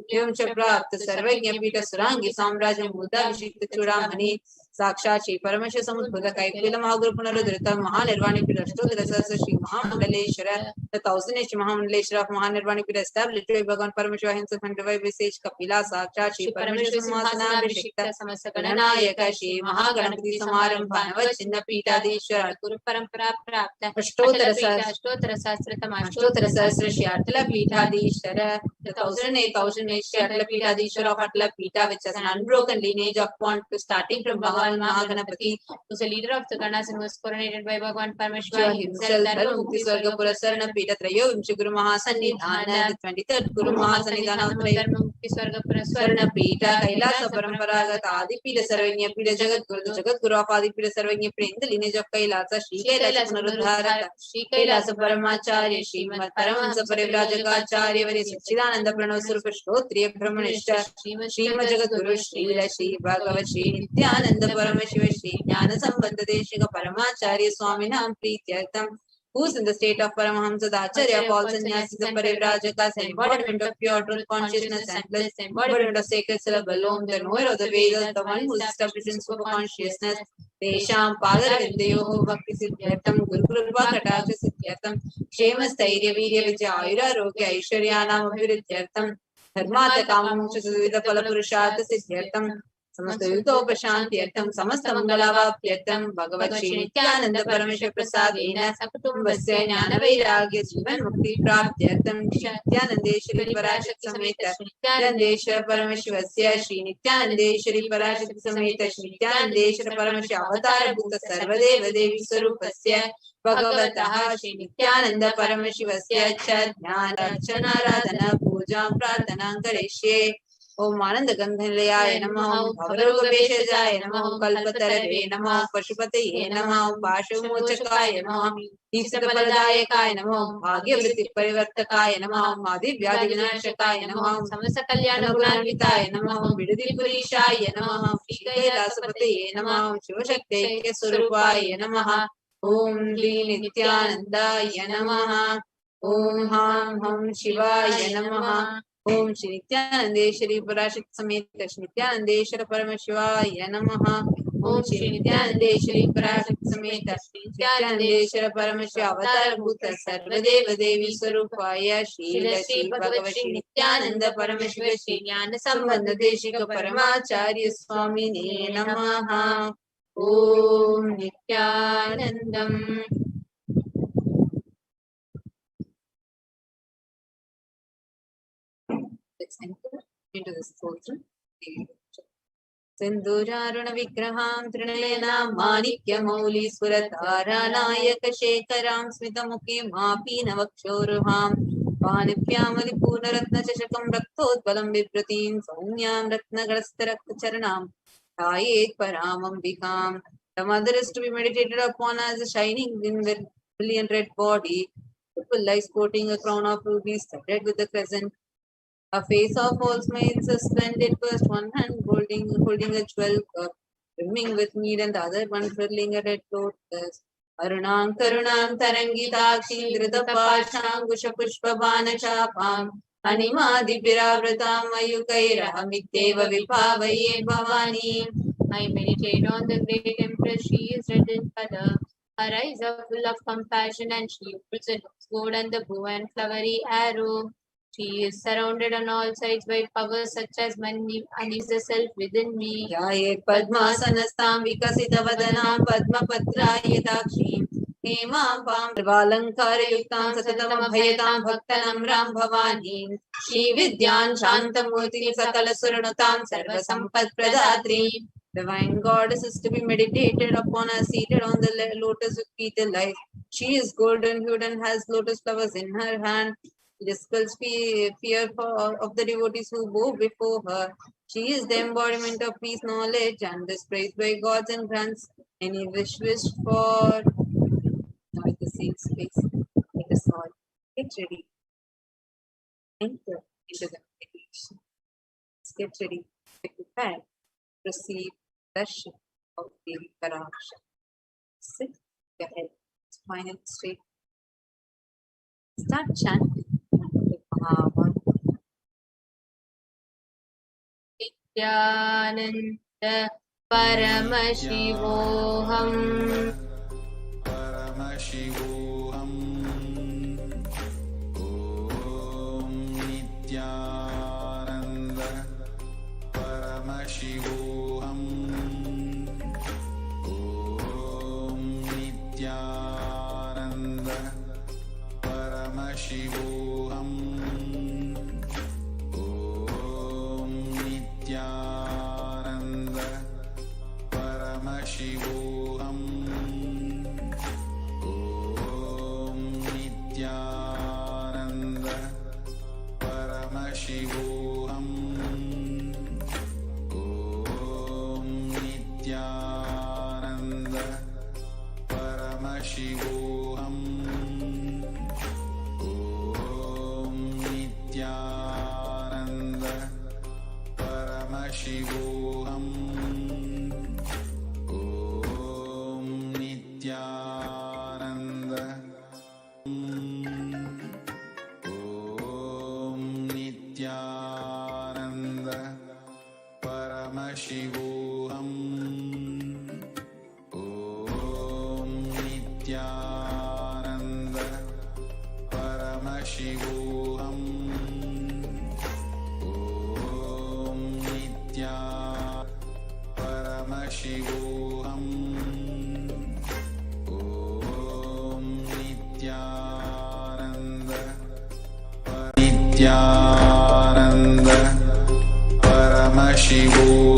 Yom Chaprapta, Sarvagya Pita, Surangi, Samrajam, Buddha, Vishikta Churamani, Sakshachi, Paramashivoham, Buddha, Kaikila Mahaguru Punarudrita, Mahanirvani Pita, Stodhirasa, Shri Mahamandaleshwara, the 1000th Mahamandaleshwara of Mahanirvani Pita, established by Bhagavan Paramashiva himself and divine visage Kapila, Sakshachi, Paramashivoham, Vishikta, Samasaganayaka, Shri Mahaganapati Samarambha, Navachinna Pita, Deshwara, Guru Parampara Prapta, Ashtotara Sahasra Shri Atala Pitadishwara, the 1008 Shri Atala Pitadishwara of Atala Pita, which has an unbroken lineage of point starting from Bhagavan Mahaganapati, who is the leader of the Ganas and was coronated by Bhagavan Paramashiva himself. Mukti Swarga Purasarana Pita Trayo Vimsha Guru Mahasannidhana, the 23rd Guru Mahasannidhana Mukti Swarga Purasarana Pita, Kailasa Paramparagata Adi Pita Sarvagya Pita Jagat Guru, the Jagat Guru of Adi Pita Sarvagya Pita in the lineage of Kailasa, Shri Kailasa Punarudharata, Shri Kailasa Paramacharya, Srimad Paramahamsa Parivrajagacharya, Vari Sachidananda Pranavasrupa Shrotriya Brahmanishta, Srimad Jagat Guru, Shri Shri Bhagavat Shri Nithyananda Paramashiva, Shri Jnana Sambandha Deshika Paramacharya Swaminam Prityartham, who's in the state of Paramahamsa, the Acharya of all sannyasis, the Parivrajaka, embodiment of pure truth consciousness and bliss, embodiment of sacred syllable Om, the knower of the Vedas, the one who is established in super consciousness, Tesham Padaravindayoho Bhakti Siddhyartham, Guru Kripa Kataksha Siddhyartham, Kshema Stairya Virya Vijaya Ayura Rogya Aishwaryanam Abhiruddhyartham, Dharmata Kamamoksha Sudvita Phala Purushartha Siddhyartham, समस्त युद्धोपशान्त्यर्थं समस्त मंगलावाप्त्यर्थं भगवत् श्री नित्यानंद परमेश्वर प्रसादेन सकुटुम्बस्य ज्ञानवैराग्य जीवन मुक्ति प्राप्त्यर्थं नित्यानन्देश्वरी पराशक्ति समेत नित्यानन्देश्वर परमेश्वरस्य श्री नित्यानन्देश्वरी पराशक्ति समेत श्री नित्यानन्देश्वर परमेश्वर अवतारभूत सर्वदेव देवी स्वरूपस्य भगवतः श्री नित्यानंद परमेश्वरस्य च ज्ञानार्चनाराधना पूजां प्रार्थनां करिष्ये। ओम आनंद गंधनिलयाय नमः, ओम भवरोग भेषजाय नमः, ओम कल्पतरवे नमः, ओम पशुपतये नमः, ओम पाशुमोचकाय नमः, ईश्वरफलदायकाय नमः, ओम भाग्यवृत्ति परिवर्तकाय नमः, ओम आदिव्याधि विनाशकाय नमः, ओम समस्त कल्याण गुणान्विताय नमः, ओम विडुधिपुरीशाय नमः, ओम श्रीकैलासपतये नमः, ओम शिवशक्ति स्वरूपाय नमः, ओम श्री नित्यानंदाय नमः, ओम हम शिवाय नमः, ओम श्री नित्यानंदेश्वरी पराशक्ति समेत श्री नित्यानंदेश्वर परमशिवाय नमः, ओम श्री नित्यानंदेश्वरी पराशक्ति समेत श्री नित्यानंदेश्वर परमशिव अवतारभूत सर्वदेव देवी स्वरूपाय श्री श्री भगवत् श्री नित्यानंद परमशिव श्री ज्ञान संबंध देशिक परमाचार्य स्वामिने नमः। ओम Nityanandam. Let's enter into this stotra. Sindhujaruna Vigraham Trinayana Manikya Mauli Surataranayak Shekaram Smitamuki Mapi Navakshoruham Panipyamali Punaratna Chashakam Raktotbalam Vipratim Saumyam Ratna Garastarakta Charanam Tayek Paramam Vikam. The mother is to be meditated upon as a shining with brilliant red body, triple light sporting a crown of rubies studded with a crescent. A face of all smiles, a splendid first one hand holding a jewel cup, brimming with mead, and the other one twirling a red lotus. Arunam Karunam Tarangitakshim Dritapashangusha Pushpabana Chapam Animadi Piravratam Mayukairahamityeva Vipavaye Bhavani. I meditate on the great Empress. She is red in color. Her eyes are full of compassion, and she holds a sword and the bow and flowery arrow. She is surrounded on all sides by powers such as money and is the self within me. Jayet Padmasanastam Vikasita Vadanam Padmapatrayadakshim हेमाम्बां सर्वालङ्कारयुक्तां सततमभयतां भक्तनम्रां भवानीं श्रीविद्यां शान्तमूर्तिं सकलसुरनुतां सर्वसम्पत्प्रदात्रीं. Divine Goddess is to be meditated upon as seated on the lotus with petal light. She is golden hued and has lotus flowers in her hand. She dispels fear of the devotees who bow before her. She is the embodiment of peace, knowledge, and is praised by gods and grants any wish wished for. Now at the same space, let us all get ready. Enter into the meditation. Let's get ready. Get prepared. Receive darshan of Devi Parashakti. Sit your head spine and straight. Start chanting the Mahamantra. Nithyananda Paramashivoham. Paramashivoham. Om Nithyananda Paramashivoham. Om Nithyananda Paramashivoham. Om Nithyananda Paramashivoham. Om Nithyananda Paramashivoham. Om Nithyananda Paramashivoham. Om Nithyananda Paramashivoham. Om Nithyananda. Om Nithyananda Paramashivoham. Om Nithyananda Paramashivoham. Om Nithyananda Paramashivoham. Om Nithyananda Nithyananda Paramashivoham.